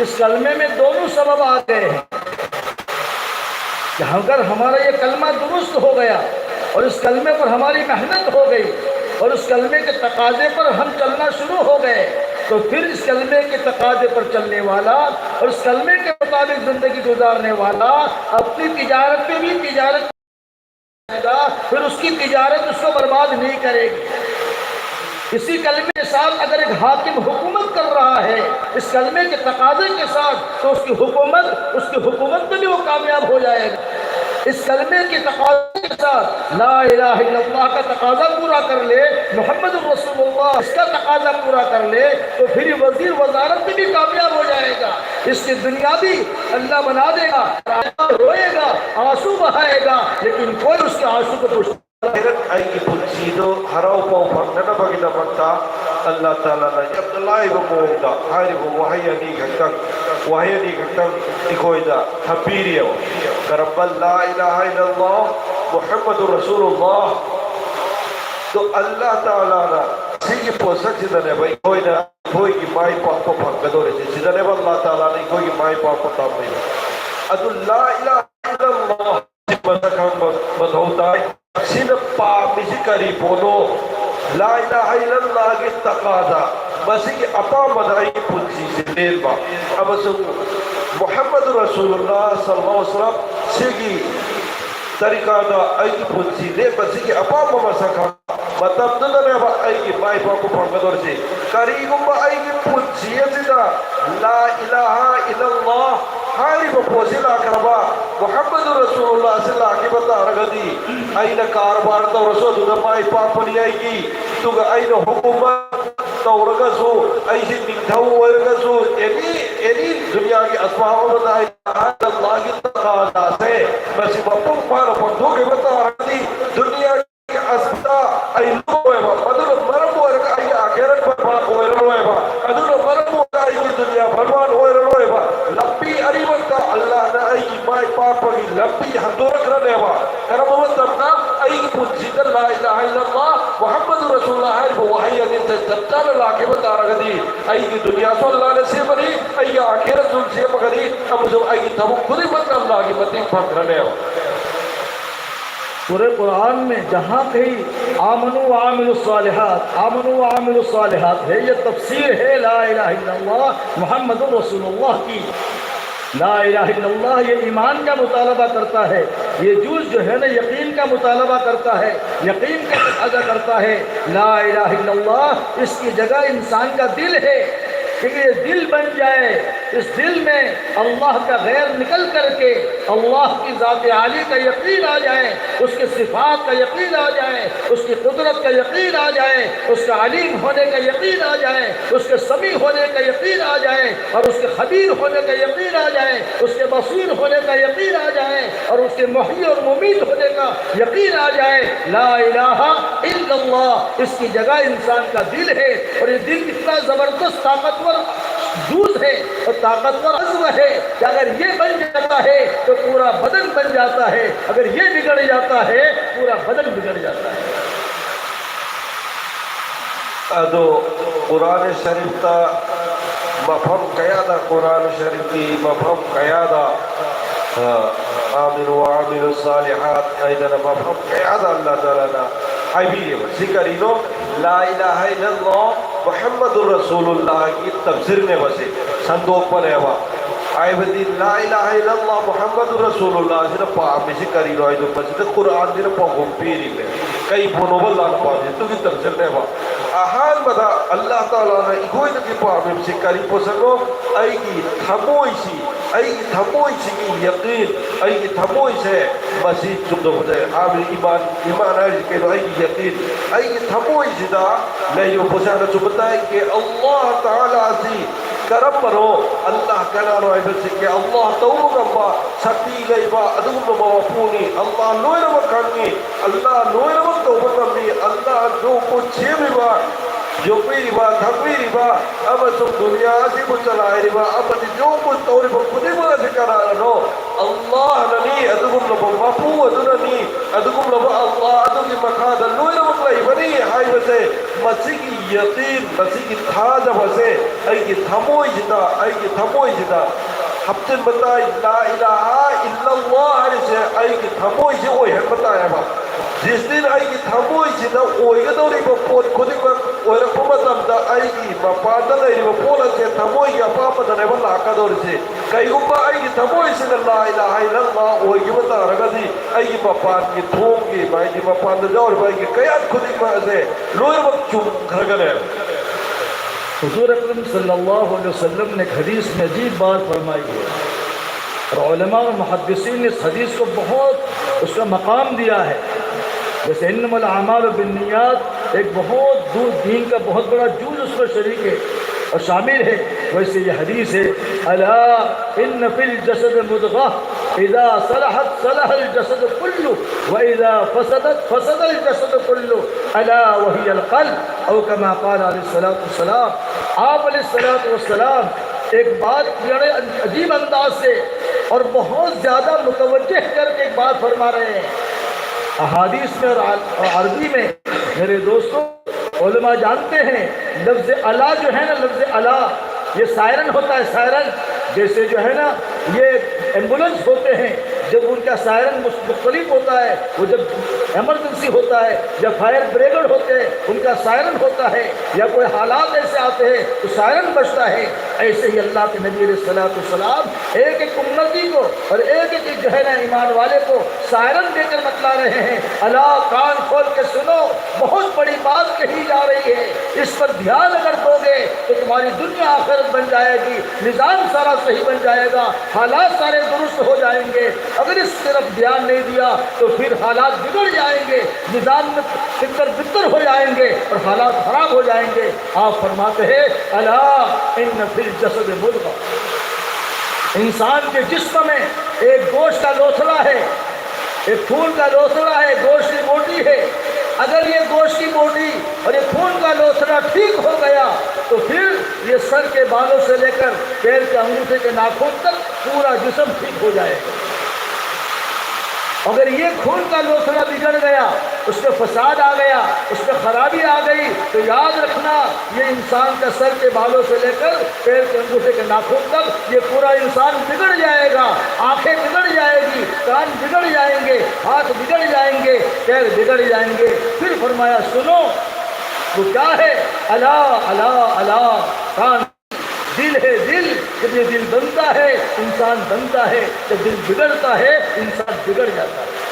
اس کلمے میں دونوں سبب آ گئے ہیں کہ اگر ہمارا یہ کلمہ درست ہو گیا اور اس کلمے پر ہماری محنت ہو گئی اور اس کلمے کے تقاضے پر ہم چلنا شروع ہو گئے تو پھر اس کلمے کے تقاضے پر چلنے والا اور اس کلمے کے مطابق زندگی گزارنے والا اپنی تجارت پہ بھی تجارت کرے گا، پھر اس کی تجارت اس کو برباد نہیں کرے گی۔ اسی کلمے کے ساتھ اگر ایک حاکم حکومت کر رہا ہے اس کلمے کے تقاضے کے ساتھ تو اس کی حکومت میں بھی وہ کامیاب ہو جائے گا۔ اس کلمے کے تقاضے کے ساتھ لا الہ الا اللہ کا تقاضا پورا کر لے، محمد رسول اللہ اس کا تقاضا پورا کر لے تو پھر یہ وزیر وزارت میں بھی کامیاب ہو جائے گا، اس کی دنیا بھی اللہ بنا دے گا، روئے گا، آنسو بہائے گا، لیکن کوئی اس کے آنسو کو پوچھتا حیرت آئی کی پلچیدو ہراؤ پاؤ پھنگنا بگی نمکتا اللہ تعالیٰ نے عبداللہ ابن مومدہ حاری کو وحی انی گھٹک دکھوئی دا حبیری ہو کرب لا الہ الا اللہ محمد رسول اللہ تو اللہ تعالیٰ نے سیگی پوسک سیدھنے بھائی کوئی کی مائی پاک کو پھنگ دورے سے سیدھنے با اللہ تعالیٰ نے کوئی کی مائی پاک کو تاب نہیں ادو لا الہ الا اللہ سیدھنے ہم بدھوتا ہے سن پامیسی کری بولو لا الہ الا اللہ کی تقاضا بسی کی اپا مدعی پنسی سے لیل با اب محمد رسول اللہ صلی اللہ علیہ وسلم سیگی طریقہ دا ای پنسی لے بسی کی اپا ممسکا مطلب دلنے با ای کی مائی پا کو پھنگدور سے قریبا با ای کی پنسی دا لا الہ الا اللہ حالی با پوزیلا کربا محمد رسول اللہ صلی اللہ کی بتا رگدی این کاربار تو رسول دا مائی پاک پنی آئی کی تو گا این حکومت تو رگسو ایسی نگتھو ورگسو اینی دنیا کی اسماء بتائی اللہ کی تقاضا سے بسی بپن پارا پندھو کے بتا رگدی دنیا کی اسماء ای لوئے با مدر مرم ورگا ای آخرت برباد ہوئے روئے با مدر مرم ورگا ای کی دنیا برباد ہوئے روئے با لبی عریبت کا اللہ نے ای کی مائی پاپا کی لبی حدورک رہنے با کرم مطلبنا ای کی پنسیدہ لا الہ الا اللہ محمد رسول اللہ ہے وہ وحی ادھر سے جبتال اللہ کے بتا رہا دی ای کی دنیا تو اللہ نے سے بنی ای آخرت سن سے مگری اب جو ای کی تبو خودی مطلب اللہ کی مطلب پھنک رہنے ہو پورے قرآن میں جہاں کہیں آمنوا وعاملوا الصالحات آمنوا وعاملوا الصالحات ہے، یہ تفسیر ہے لا الہ الا اللہ محمد رسول اللہ کی۔ لا الہ الا اللہ یہ ایمان کا مطالبہ کرتا ہے، یہ جز جو ہے نا یقین کا مطالبہ کرتا ہے، یقین کا تقاضا کرتا ہے۔ لا الہ الا اللہ اس کی جگہ انسان کا دل ہے کہ یہ دل بن جائے، اس دل میں اللہ کا غیر نکل کر کے اللہ کی ذات عالی کا یقین آ جائے، اس کے صفات کا یقین آ جائے، اس کی قدرت کا یقین آ جائے، اس کے علیم ہونے کا یقین آ جائے، اس کے سمیع ہونے کا یقین آ جائے، اور اس کے خبیر ہونے کا یقین آ جائے، اس کے بصیر ہونے کا یقین آ جائے، اور اس کے محیی اور ممیت ہونے کا یقین آ جائے۔ لا الہ الا اللہ اس کی جگہ انسان کا دل ہے، اور یہ دل اتنا زبردست طاقتور جوز ہے اور طاقتور عزم ہے کہ اگر یہ بن جاتا ہے تو پورا بدن بن جاتا ہے، اگر یہ بگڑ جاتا ہے پورا بدن بگڑ جاتا ہے۔ ادو قرآن شریف تا مفہوم قیادہ، قرآن شریف کی مفہوم قیادہ آمین و عامل الصالحات ایدنا مفہوم قیادہ اللہ تعالیٰ نا حبیب ذکرینو لا الہ الا اللہ محمد الرسول اللہ کی تفسیر نے بسے صندوق پر ہے آئے بدی لا الہ الا اللہ محمد الرسول اللہ جنہ پاہ میں سے کری رہا ہے تو بسے قرآن جنہ پاہ پیری میں کئی بھونو اللہ پاہ تو کی تفسیر نے آہان بدا اللہ تعالیٰ نے اگوئی نکی پاہ میں سے کری پسنو ای کی تھموئی سی کی یقین ای کی تھموئی سے مسیح چکدو بجائے عامل ایمان ہے کہ ای کی یقین ای کی تھموئی سی دا لیو پسانا چکتا ہے کہ اللہ تعالیٰ سی کرم پرو اللہ کنانو ہے بلسے کہ اللہ تورو نمبا ستی گئی با ادون نمبا وفونی اللہ لوئی نمبا کھنگی اللہ لوئی نمبا توبت نمبی اللہ جو کچھ بھی با جو پیری با تھپیری با اب سب دنیا سی کو چلائے ربا اب جو کچھ توری با خودی بنا سکرا نو اللہ ننی ادگم لبا مفو ادننی ادگم لبا اللہ ادگم کی مقاد لوئی نمک لائی بنی ہائی بسے مسیح کی یقین مسیح کی تھاجہ بسے ای کی تھموئی جدا ہفتن بتائی لا الہ الا اللہ سے ای کی تھموئی سے اوئی ہے بتایا با جس دن ای کی تھموئی جدا اوئی گدوری با پوٹ خودی با اوئی رکھو مطلب دا ای کی مپاتا دا ای با پولا سے تھموئی یا پاپا دا نیبا لاکا دوری سے کئی گمبا ای کی تھموئی سے لا الہ الا اللہ اوئی کی بتا رگا دی ای کی مپات کی تھوم کی بائی کی مپات دا جاور بائی کی قیاد خودی با سے لوئی وقت چون گھرگل ہے۔ حضور اکرم صلی اللہ علیہ وسلم نے ایک حدیث میں عجیب بات فرمائی ہے، اور علماء و محدثین نے اس حدیث کو بہت اس کا مقام دیا ہے۔ جیسے انما الاعمال بالنیات ایک بہت دور دین کا بہت بڑا جز اس پر شریک ہے اور شامل ہے، ویسے یہ حدیث ہے الا ان فی الجسد مضغہ اذا صلحت صلح الجسد كله واذا فسدت فسد الجسد كله الا وهي القلب او كما قال علیہ الصلوۃ والسلام۔ آپ علیہ الصلوۃ والسلام ایک بات بڑے عجیب انداز سے اور بہت زیادہ متوجہ کر کے ایک بات فرما رہے ہیں احادیث میں اور عربی میں۔ میرے دوستوں علماء جانتے ہیں لفظ الا جو ہے نا، لفظ الا یہ سائرن ہوتا ہے، سائرن جیسے جو ہے نا یہ ایمبولنس ہوتے ہیں، جب ان کا سائرن مختلف ہوتا ہے، وہ جب ایمرجنسی ہوتا ہے یا فائر بریگیڈ ہوتے ہیں ان کا سائرن ہوتا ہے، یا کوئی حالات ایسے آتے ہیں تو سائرن بجتا ہے۔ ایسے ہی اللہ کے نبی علیہ الصلوۃ والسلام ایک ایک امتی کو اور ایک ایک جو ہے نا ایمان والے کو سائرن دے کر بتلا رہے ہیں، اللہ کان کھول کے سنو، بہت بڑی بات کہی جا رہی ہے، اس پر دھیان اگر دو گے تو تمہاری دنیا آخرت بن جائے گی، نظام سارا صحیح بن جائے گا، حالات سارے درست ہو جائیں گے۔ اگر اس طرف دھیان نہیں دیا تو پھر حالات بگڑ جائیں گے، نظام میں فکر بکر ہو جائیں گے اور حالات خراب ہو جائیں گے۔ آپ فرماتے ہیں الا ان فی الجسد مضغہ، انسان کے جسم میں ایک گوشت کا لوتھڑا ہے، ایک خون کا لوتھڑا ہے، گوشت کی بوٹی ہے۔ اگر یہ گوشت کی بوٹی اور یہ خون کا لوتھڑا ٹھیک ہو گیا تو پھر یہ سر کے بالوں سے لے کر پیر کے انگوٹھے کے ناخن تک پورا جسم ٹھیک ہو جائے گا۔ اگر یہ خون کا لوتھڑا بگڑ گیا، اس میں فساد آ گیا، اس میں خرابی آ گئی تو یاد رکھنا یہ انسان کا سر کے بالوں سے لے کر پیر کے انگوٹھے کے ناخن تک یہ پورا انسان بگڑ جائے گا، آنکھیں بگڑ جائے گی، کان بگڑ جائیں گے، ہاتھ بگڑ جائیں گے، پیر بگڑ جائیں گے۔ پھر فرمایا سنو وہ کیا ہے، الا الا الا کان دل ہے دل، جب یہ دل بنتا ہے انسان بنتا ہے، جب دل بگڑتا ہے انسان بگڑ جاتا ہے۔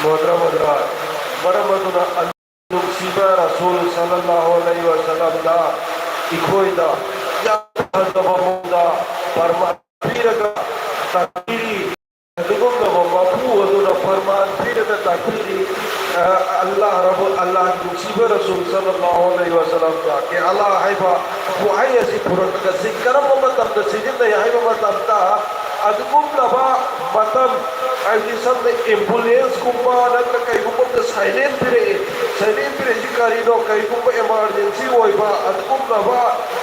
محترم حضرات، مرمتنا المصیبہ رسول صلی اللہ علیہ وسلم دا اکھوئی دا یا حضب مودا فرمان پیرگا تاکیری دگم دا مفہو حضور فرمان پیرگا تاکیری اللہ رب اللہ مصیبہ رسول صلی اللہ علیہ وسلم دا کہ اللہ حیبا وہ آئی ایسی پورتا کسی کرم ممتم دا سجن دا یا حیبا ممتم دا ادگم لبا متم ایسی سب نے ایمبولیس کمبا نکا کئی کمبا دا سائلین پیرے جکاری دو کئی کمبا ایمارجنسی ہوئی با ادگم لبا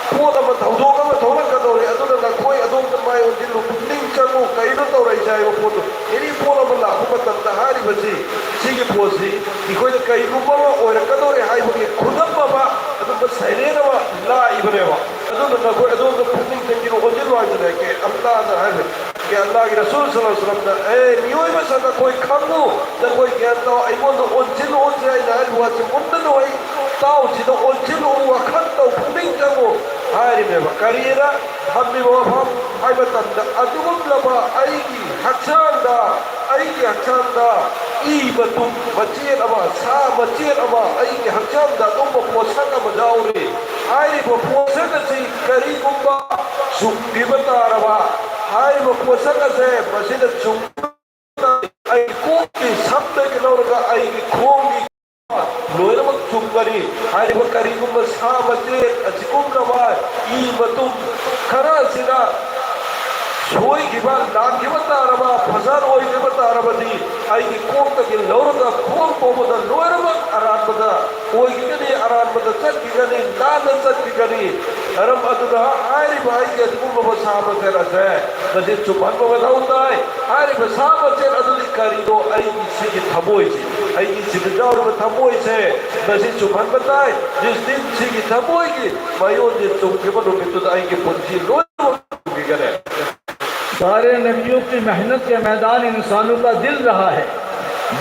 پودا ما تودوگا ما تولا کدوری ادونا نکوئی ادوم تمائی ان دلو کتنگ چنو کئی نو تو رئی جائے وہ پودو یعنی پولا ملا حکومت تنتہاری بچی سیگی پوزی اکوئی دا کئی کمبا ما اوئی رکدوری ہائی بکی خودم بابا ادوم با سائلین با لا ایبنے با ادونا نکوئی ادوم دا کتنگ چنگی نو غجل واجد ہے کہ اللہ دا ہے کہ اللہ کی رسول صلی اللہ علیہ وسلم نے اے نیوئی میں سکا کوئی کھنگو دا کوئی کہتا ہو ایمون دا انچن ہو جائے نائل ہوا سے مندن ہوئی تاو چی دا انچن ہوا کھنتا ہو پھنگ جنگو آئری میں بکریرہ ہم بھی وفام حیبتاً دا ادوم لبا ای کی حچان دا ای بطم بچین اما سا بچین اما ای کی حچان دا تم با پوچھا کا مجاوری آئری با پوچھا کا سی کری کمبا سکتی بتا رہا آئی وہ پوسکا سے مسجد چونگا آئی کوکی سب کے لورگا آئی کی کھونگی لوئر وقت چونگری آئی وہ کریگم بسا بچے اچکم نوائی ای بطم کھرا سنا سوئی کی بات لاکھ بتا رہا پھزار ہوئی کے بتا رہا دی آئی کی کونگ تک لورگا کھونگ پو بدا لوئر وقت اران بدا ہوئی کی گنی اران بدا چک کی گنی نانا چک کی گنی رب ادنا آئری بھائی کے ادکم بابا صحابت ہے رضا ہے مجھے چپان بابا دا ہوتا ہے آئری بھائی صحابت ہے ادنی کاری دو آئی کسی کی تھموئی سے آئی کسی کی جاؤ رب تھموئی سے مجھے چپان بتائے جس دن کسی کی تھموئی کی مائیون دن چوک کے بڑھو گے تو آئی کی پنچی لوئی وقت کی گرے سارے نبیوں کی محنت کے میدان انسانوں کا دل رہا ہے،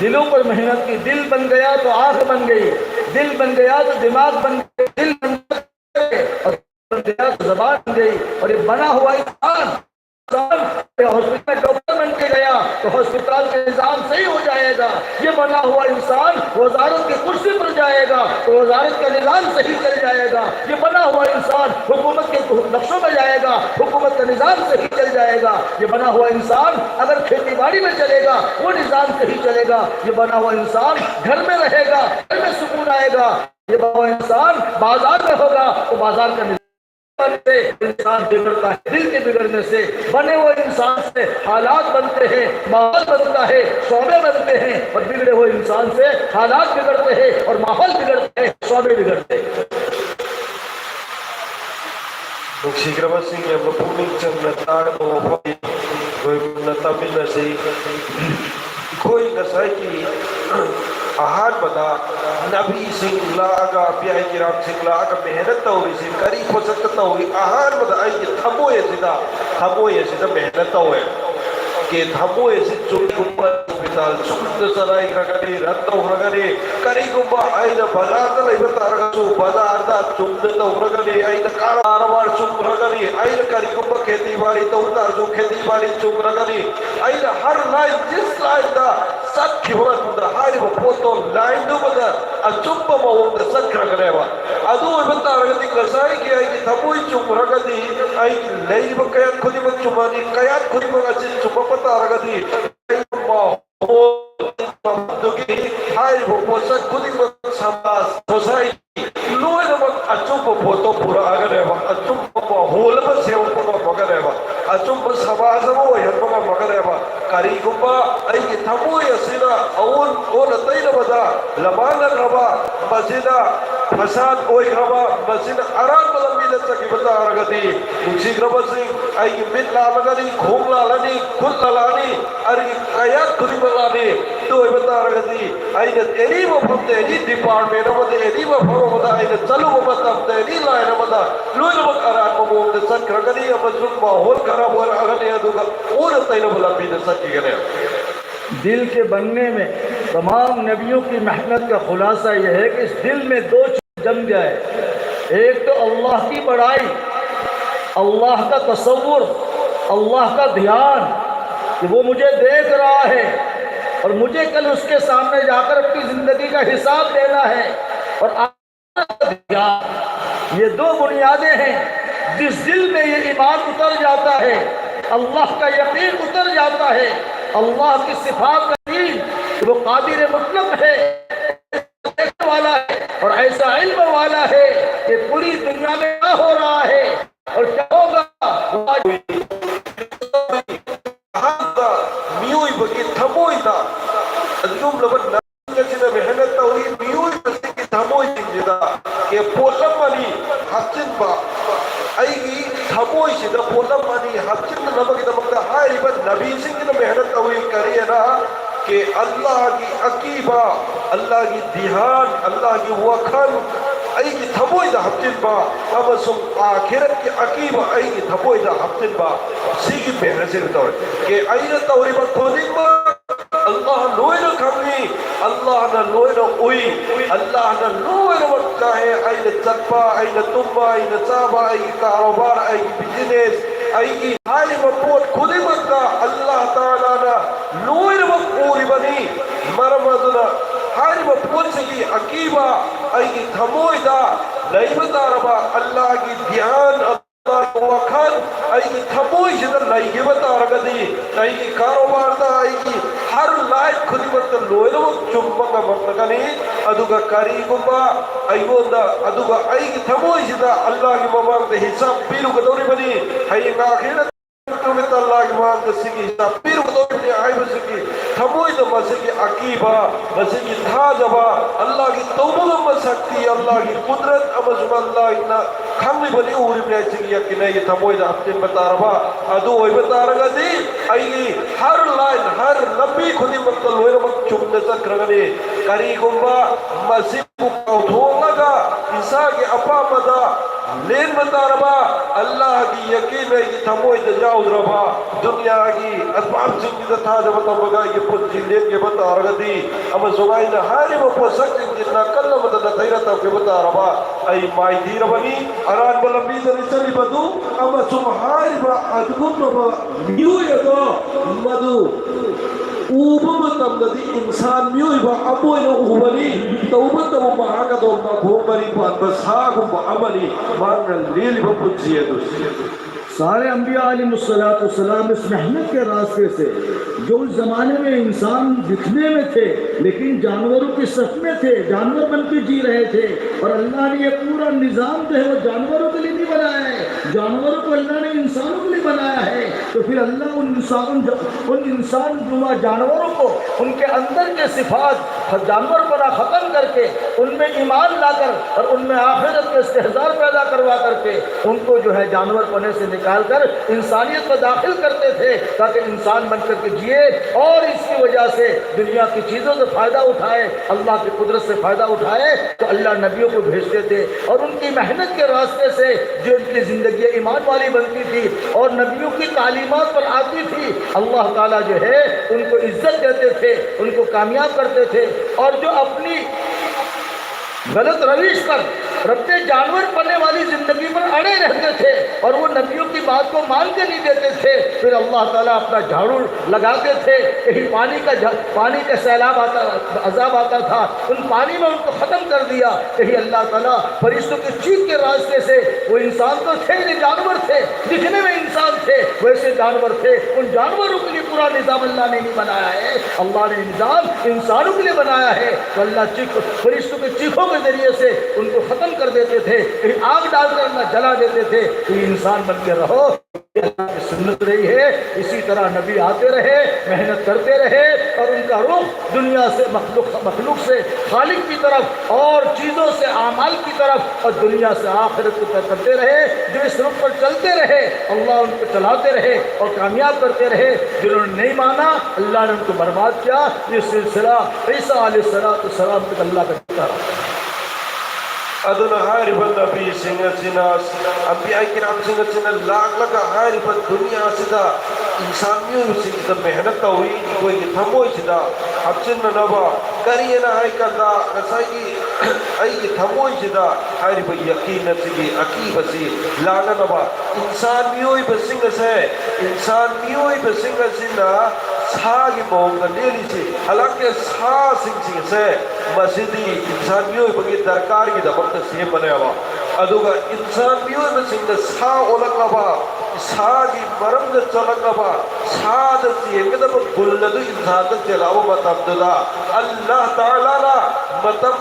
دلوں پر محنت کی، دل بن گیا تو آنکھ بن گئی، دل بن گیا تو دماغ بن گئی، دل بن گیا اور زبان بن گئی، اور یہ بنا ہوا انسان ہاسپٹل میں ڈاکٹر بن کے گیا تو ہسپتال کا نظام صحیح ہو جائے گا، یہ بنا ہوا انسان وزارت کی کرسی پر جائے گا تو وزارت کا نظام صحیح چل جائے گا، یہ بنا ہوا انسان حکومت کے نقشوں میں جائے گا، حکومت کا نظام صحیح چل جائے گا، یہ بنا ہوا انسان اگر کھیتی باڑی میں چلے گا وہ نظام صحیح چلے گا، یہ بنا ہوا انسان گھر میں رہے گا گھر میں سکون آئے گا، یہ بنا ہوا انسان بازار میں ہوگا تو بازار کا انسان بگڑتا ہے، دل کے بگڑنے سے بنے ہوئے انسان سے حالات بنتے ہیں، ماحول بنتا ہے، شعبے بنتے ہیں، اور بگڑے ہوئے انسان سے حالات بگڑتے ہیں اور ماحول بگڑتے ہیں، شعبے بگڑتے ہیں۔ شکرا سنگھ کے بپونی چند نتاڑ کو کوئی نتابل نسی کوئی نسائی کی آہار بدا نبی سنگھ لاغا پیائی کرام سنگھ لاغا محنت ہوئی سی قریب ہو سکتا ہوئی آہار بدا آئی کہ تھموئے سیدھا محنت ہوئے کہ تھموئے سی چوکی گمبا اسپیتال چکت سرائی رگنی رتو رگنی کری گمبا آئی نا بازار دا لئی بتا رگسو بازار دا چکت رگنی آئی نا کارا آروار چک رگنی آئی نا کری گمبا کھیتی باری توردار جو کھیتی باری چک رگنی آئی نا ہر لائن جس لائن دا سک کی ہورت بدا ہاری با پوتو لائن دو بدا اچوبا مہم دا سک رگنے با ادو بتا رگنی کسائی کی آئی کی تھموئی چک رگنی آئی کی لئی با قیاد خودی با چمانی قیاد خودی با چمپا پتا رگنی ہائی وہ پوسک خودی با سماس سوسائی لوئے نمک اچوبا پوتو پورا آگر ہے با اچوبا ہول با سیو پورا مگر ہے با اچوبا سماس با یرمگا مگر ہے با کاری گمبا ای کی تھموئی اسینا اون اتائی نبدا لبانا ربا مسجدہ فساد اوئی ربا مسجدہ اران ملمی لتا کی بتا رگتی مکسی ربا سنگھ ای کی مت لالگنی کھوم لالنی خود لالانی اری قیاد خودی بلانی تو ای بتا رگتی ای نت ایلی وفم دے ایلی ڈپارٹمنٹ نمد ایلی وفم نمد ای نت چلو وفم دے ایلی لائن نمد لوئی نمک اران مموم دے سک رگنی امجرم ماحول خراب ہوا اگنے ادوگا اور اتائی نبلا بھی دے سک کی گنے دل کے بننے میں تمام نبیوں کی محنت کا خلاصہ یہ ہے کہ اس دل میں دو چیز جم جائے، ایک تو اللہ کی بڑائی، اللہ کا تصور، اللہ کا دھیان کہ وہ مجھے دیکھ رہا ہے اور مجھے کل اس کے سامنے جا کر اپنی زندگی کا حساب دینا ہے، اور آخرت کا دھیان، یہ دو بنیادیں ہیں۔ جس دل میں یہ ایمان اتر جاتا ہے، اللہ کا یقین اتر جاتا ہے، اللہ کی صفات کا دین کہ وہ قادر مطلق ہے، دیکھنے والا ہے اور ایسا علم والا ہے کہ پوری دنیا میں کیا ہو رہا ہے اور کیا ہوگا، میوئی بکی تھموئی دا ادوم لبن ناکچنا محنت تاوری میوئی بسی کی تھموئی جدا کہ پولم مانی حسن با ایگی تھموئی شدہ پولم مانی حسن نمکی دمکتا ہائی بن نبی سنگی محنت تاوری کریے نا کہ اللہ کی عقیبہ، اللہ کی دھیان، اللہ کی وقن ایگی تھموئی دا حسن با اما سم آخرت کی عقیبہ ایگی تھموئی دا حسن با سیگی محنت سے بتاوری کہ این تاوری بن کھولنگ با اللہ نوئے نہ کھمنی، اللہ نہ نوئے نہ اوئی، اللہ نہ نوئے نہ وقت ہے، این چکپا، این تمبا، این چابا، این کاروبار، این بزنس، این حالی مپوٹ خودی مکہ اللہ تعالیٰ نہ نوئے نہ وقت پوری بنی مرمدنا حالی مپوٹ سکی عقیبہ این تھموئی دا نہیں بتا ربا اللہ کی دھیان اللہ کو وقت این تھموئی شدر نہیں کی بتا رگا دی نہیں کی کاروبار دا این ہر لائف خودی بتا لوئے لوگ چمپا مرتگنی ادوگا کاری گمبا ایون دا ادوگا این تھموئی شدر اللہ کی ممانگ دا حساب پیلو کا دوری بنی ہے آخرت تمہیں اللہ کی ممانگ دا سکی حساب پیلو کا دوری بنی آئی بسکی تھموئی دا مسکی عقیبہ مسکی تھاجبہ اللہ کی توبہ مسکتی اللہ کی قدرت امزم اللہ اتنا کھمی بنی اوری بنی چکی یقین ہے یہ تھموئی دا اپنے بتا رہا ادو ہوئی بتا رہا دی ایلی ہر لائن ہر نبی خودی مطلب ہوئے نمک چپ نظر کرگنے کری گمبا مسیح کو دھون لگا عیسیٰ کے اپا مدہ لین بتا رہا اللہ کی یقین ہے یہ تھموئی دا جاؤد رہا دنیا کی اسباب سنگی دا تھا جب بتا بگا یہ پت جلین کے بتا رہا دی اما زمائی نا ہاری مپو سکتے جتنا کل مدد تیرتا کے بتا رہا ای مائی دیر بنی اران بلنبی در چلی بدو اما سمہاری با ادگم با نیو یدو مدو اوبم تمدی انسان میوئی با ابوئی نو اوبنی توبت با مہاگا دو مکھومبری پان بساگم با عملی مانگل لیلی با پچھئے دوسری سارے انبیاء علیہ السلام اس محنت کے راستے سے جو اس زمانے میں انسان دکھنے میں تھے لیکن جانوروں کی صف میں تھے، جانور بن کے جی رہے تھے، اور اللہ نے یہ پورا نظام جو ہے وہ جانوروں کے لیے نہیں بنایا ہے، جانوروں کو اللہ نے انسانوں کے لیے بنایا ہے، تو پھر اللہ ان انسان نما جانوروں کو ان کے اندر کے صفات جانور پنا ختم کر کے ان میں ایمان لا کر اور ان میں آخرت کا استحضار پیدا کروا کر کے ان کو جو ہے جانور پنے سے نکال کر انسانیت میں داخل کرتے تھے تاکہ انسان بن کر کے جیے اور اس کی وجہ سے دنیا کی چیزوں سے فائدہ اٹھائے، اللہ کی قدرت سے فائدہ اٹھائے۔ تو اللہ نبیوں کو بھیجتے تھے اور ان کی محنت کے راستے سے جو ان کی زندگی ایمان والی بنتی تھی اور نبیوں کی تعلیمات پر آتی تھی، اللہ تعالیٰ جو ہے ان کو عزت دیتے تھے، ان کو کامیاب کرتے تھے، اور جو اپنی غلط رویش پر ربتے جانور پنے والی زندگی پر اڑے رہتے تھے اور وہ نبیوں کی بات کو مان کے نہیں دیتے تھے، پھر اللہ تعالیٰ اپنا جھاڑو لگاتے تھے، کہیں پانی کا سیلاب آتا، عذاب آتا تھا، ان پانی میں ان کو ختم کر دیا، کہیں اللہ تعالیٰ فرشتوں کی چیخ کے راستے سے وہ انسان تو تھے نہیں جانور تھے، دکھنے میں انسان تھے ویسے جانور تھے، ان جانوروں کے لیے پورا نظام اللہ نے نہیں بنایا ہے، اللہ نے نظام انسانوں کے لیے بنایا ہے۔ تو اللہ فرشتوں کی چیخوں کے ذریعے سے ان کو ختم کر دیتے تھے، کہیں آگ ڈال کر اللہ جلا دیتے تھے، کہ انسان بن کے رہو، اللہ کی سنت رہی ہے۔ اسی طرح نبی آتے رہے، محنت کرتے رہے اور ان کا رخ دنیا سے مخلوق سے خالق کی طرف اور چیزوں سے اعمال کی طرف اور دنیا سے آخرت کی طرف کرتے رہے۔ جو اس رخ پر چلتے رہے اللہ ان کو چلاتے رہے اور کامیاب کرتے رہے، جنہوں نے نہیں مانا اللہ نے ان کو برباد کیا۔ یہ سلسلہ عیسیٰ علیہ السلام تک اللہ کا چلتا رہا۔ aduna hariba nabi singa sina anbiya kiram singa sina lag laga hariba dunya sida insan yu singa mehnat tawi koi thamoi sida habsin naba kariyana hay kada kasai ai thamoi sida hariba yaqin sigi akiba si laga naba insan yu singa se insan yu singa sina 사기 뭔가 내리지 하락게 사싱싱 세 마시디 인산 미오이 버기 다르카르기 다박다 세 버네와 아두가 인산 미오이 버싱다 사 올라가봐 사기 머름다 쩔어가봐 사드 지에게다 불러도 인산다 젤라고 마tamdada Allah Taala matam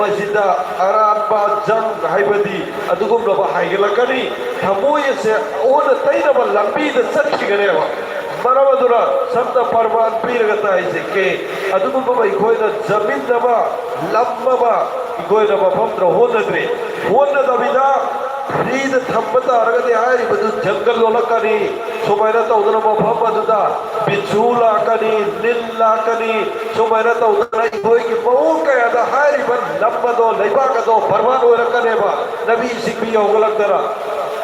مسجدہ ارانبا جنگ حیبدی ادگم لبا حیگلکنی تھموئی سے اون تینبا لمبی دا سچی گنے وا مرمدنا سمتا پرمان پیر گتا ہے سکے ادگم لبا کوئی نا زمین نبا لمبا کوئی نا بفمتر ہون ندری ہون ندبیدا فرید تھمتا ارگدی آئی بدو جنگل لولکنی سمیرتا ادنا بفمددا بچولا کنی نلا کنی سمیرتا ادنا ایدوئی کی موقع یادا ہاری بن لمبا دو لیبا کا دو پرمان ہوئے رکھنے با نبی سکبی ہوگلک درہ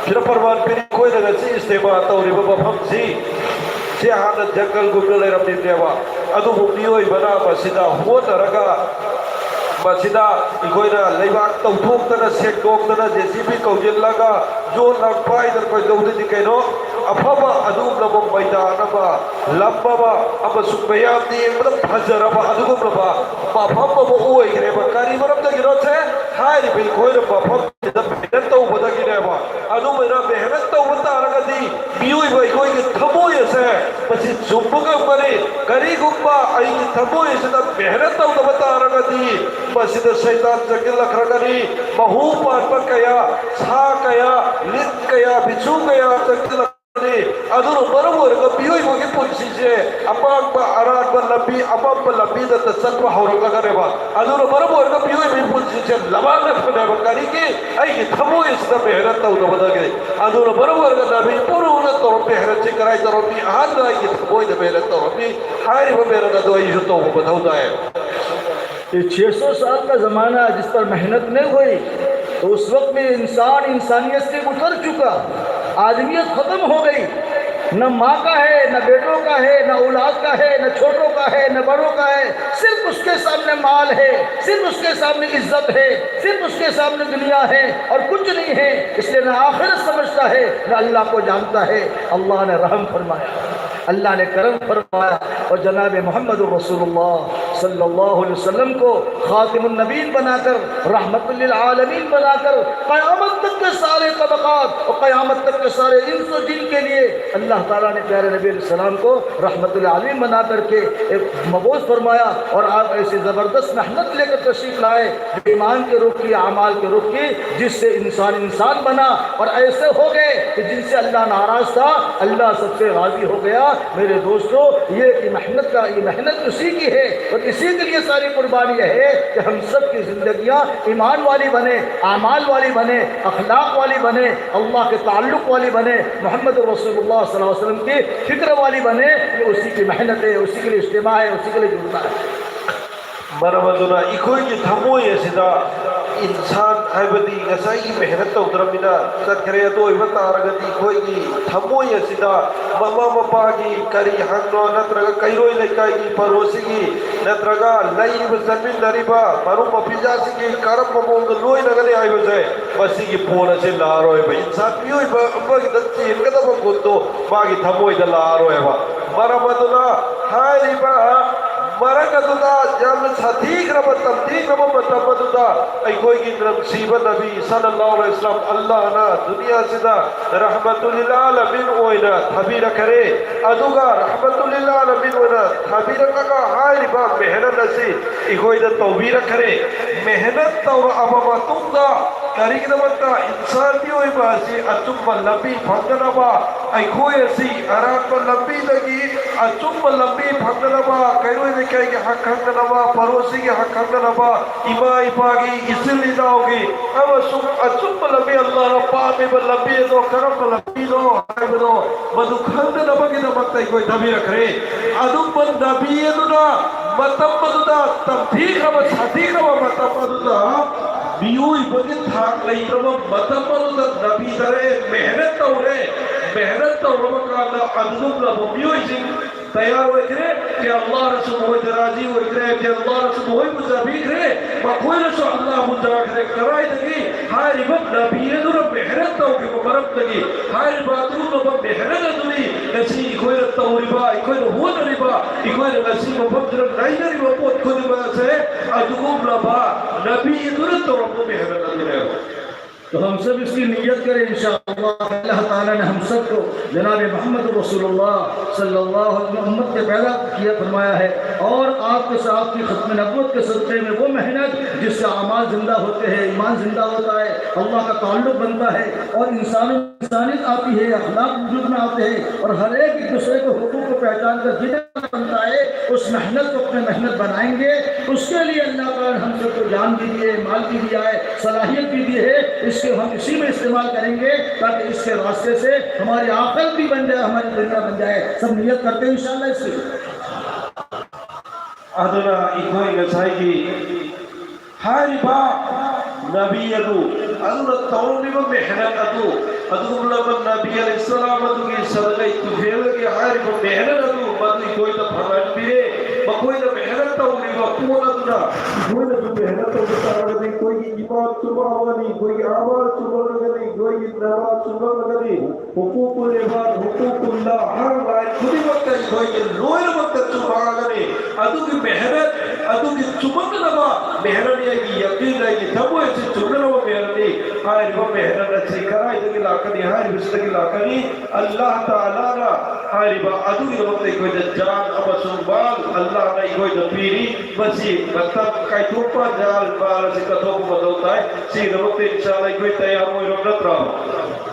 پھر پرمان پیری کوئی نگر سی استعمال توری بابا پھمسی سیحانت جنگل گمنے لے رب دیتے با ادو مبنیوئی بنا مسجدہ ہوتا رکھا مسجدہ کوئی نہ لیباک توتوک تنا سیک دوک تنا جیسی بھی کوجل لگا جو لگ پائی در کوئی دو دی کہنو افبا ادوم لبا میدانبا لبا ابا سکمیام دی مطلب حجربا ادوم لبا با فبا با اوئی گرے با کاری مرم دا گرو چھے ہائری بل کوئی ربا فبا دا محنت تو بدا گرے با ادوم اینا محنت تو بدا رگا دی بیوئی بائی کوئی کہ تھموئی سے بسی زمبگا بری کری گمبا ای تھموئی سے دا محنت تو بدا رگا دی بسی دا شیطان جگل لکھ رگا دی مہو پان پر کیا سا کیا لت کیا بچو کیا جگل لکھ ادھر برم ورگا بیوئی مگی پوچھی سے اپاک با اراد با لبی امام با لبی دا تسل با حورک لگا رہے با ادھر برم ورگا بیوئی مگی پوچھی سے لبان نفنے با کاری کی ای تھمو اس دا محرت تا ہوتا بدا گئے ادھر برم ورگا نبی پورو ہونا تو محرت سے کرائی تا ربی آن دا ای تھموئی دا محرت تا ربی ہاری با محرت دا ای جو تو بدا ہوتا ہے یہ 600 سال کا زمانہ جس پر محنت نہیں ہوئی تو اس وقت میں انسان انسانیت سے اتر چکا آدمیت ختم ہو گئی نہ ماں کا ہے نہ بیٹوں کا ہے نہ اولاد کا ہے نہ چھوٹوں کا ہے نہ بڑوں کا ہے صرف اس کے سامنے مال ہے صرف اس کے سامنے عزت ہے صرف اس کے سامنے دنیا ہے اور کچھ نہیں ہے اس لیے نہ آخرت سمجھتا ہے نہ اللہ کو جانتا ہے اللہ نے رحم فرمایا اللہ نے کرم فرمایا اور جناب محمد رسول اللہ صلی اللہ علیہ وسلم کو خاتم النبیین بنا کر رحمت للعالمین بنا کر قیامت تک کے سارے طبقات اور قیامت تک کے سارے انس و جن کے لیے اللہ تعالیٰ نے پیارے نبی علیہ السلام کو رحمت للعالمین بنا کر کے ایک مبعوث فرمایا اور آپ ایسی زبردست محنت لے کر تشریف لائے ایمان کے رخ کی اعمال کے رخ کی جس سے انسان بنا اور ایسے ہو گئے کہ جن سے اللہ ناراض تھا اللہ سب سے راضی ہو گیا میرے دوستو یہ محنت اسی کی ہے اور اسی کے لیے ساری قربانی ہے کہ ہم سب کی زندگیاں ایمان والی بنے اعمال والی بنے اخلاق والی بنے اللہ کے تعلق والی بنے محمد رسول اللہ صلی اللہ علیہ وسلم کی فکر والی بنے یہ اسی کی محنت ہے اسی کے لیے اجتماع ہے اسی کے لیے جڑنا ہے مرمدنا اکوئی کی تھموئی سدا انسان حیبتی غسائی کی محنت تو درمینا سکرے تو ایمت آرگتی کوئی کی تھموئی سدا مما مپا کی کری حقنو نترگا کئیروئی لکائی کی پروسی کی نترگا لئی بزمین نریبا مرو مپیجا سی کی کرم ممونگ لوئی نگلے آئی بجائے بسی کی پونا سے لاروئے با انسان پیوئی با کی دستی انکتا با گندو باقی تھموئی دا لاروئے با مرمدنا ہائی با مرکتنا جب صدیق رب تمدیق رب متمدنا ای کوئی کی نصیب نبی صلی اللہ علیہ وسلم اللہ نا دنیا سدا رحمت للعالمین اوینا تحبیر کرے ادوگا رحمت للعالمین اوینا تحبیر کا ہائی با محنت نسی ای کوئی دا توبیر کرے محنت تو ابامتوں دا کاریک نمتا انسان بھی ہوئی باسی اچم لبی پھنگنا با ای کوئی اسی اران پر لبی لگی اچم لبی پھنگنا با کئیوئی دکھائی کہ حق ہنگنا با پروسی کے حق ہنگنا با ایمائی پاگی اسی لینا ہوگی اچم لبی اللہ رفا میں بل لبی دو کرم لبی دو حائب دو مدو کھنگنا با کی نمتا ای کوئی نبی رکھ رہے ادم بل نبی دونا متمد دا تمدیق رب صدیق رب متمد دا بیوئی بگت تھاک لئی رب متمد دا نبی درے محنت تو رب کا اللہ عدد رب بیوئی سنگ تیار ہوئے کرے کہ اللہ رسول ہوئے دراجی ہوئے کرے کہ اللہ رسول ہوئے مزابی کرے مقوی رسول اللہ مدرا کرے کرائی دگی ہائی رب نبی در محنت تو کہ مبرم دگی ہائی باتون رب محنت دوری نسی اکوئی رتاوری اکوئی رہون ربا اکوئی نسی مبدر نائی ربا پوت خود باسے ادگوم ربا نبی در تو رب محنت دوری تو ہم سب اس کی نیت کریں انشاءاللہ اللہ تعالیٰ نے ہم سب کو جناب محمد رسول اللہ صلی اللہ علیہ وسلم امت کے پیدا کیا فرمایا ہے، اور آپ کے ساتھ کی ختم نبوت کے صدقے میں وہ محنت جس سے اعمال زندہ ہوتے ہیں، ایمان زندہ ہوتا ہے، اللہ کا تعلق بنتا ہے، اور انسانیت آتی ہے، اخلاق وجود میں آتے ہیں، اور ہر ایک دوسرے کے حقوق کو پہچان کر جینا بنتا ہے۔ اس محنت کو اپنے محنت بنائیں گے، اس کے لیے اللہ تعالیٰ نے ہم سب کو جان بھی دی ہے، مال بھی دیا ہے، صلاحیت بھی دی ہے، اس کے ہم اسی میں استعمال کریں گے تاکہ اس کے راستے سے ہماری آخرت بھی بن جائے، ہماری دنیا بن جائے۔ سب نیت کرتے ہیں انشاءاللہ اس سے۔ aduna ikoi ngasai hari ba nabi adu aduna tawni ba mehnat adu aduna ba nabi alayhi salam adu ki sadaqai tu hele ki hari ba mehnat adu madu ikoi ta pharan pire ba koi na mehnat tawni ba pura aduna koi na mehnat tawni ta ade koi ibadat subhani koi amal subhani koi nawaz subhani hukukul ibad hukukullah har rai khudi waqt koi loyal waqt subhani adu ki mehnat adu ki chumandaba mehnat ya ki yaqeen ya ki tabo ese chumandaba mehnat hai ba mehnat achi kara idagi lakani hai bistagi lakani Allah taala na hai ba adu ki waqt koi jaan abasumbal Allah na koi da piri basi matlab kai thupa jal bal se katho ko badalta hai si waqt inshallah koi tayar ho rab raha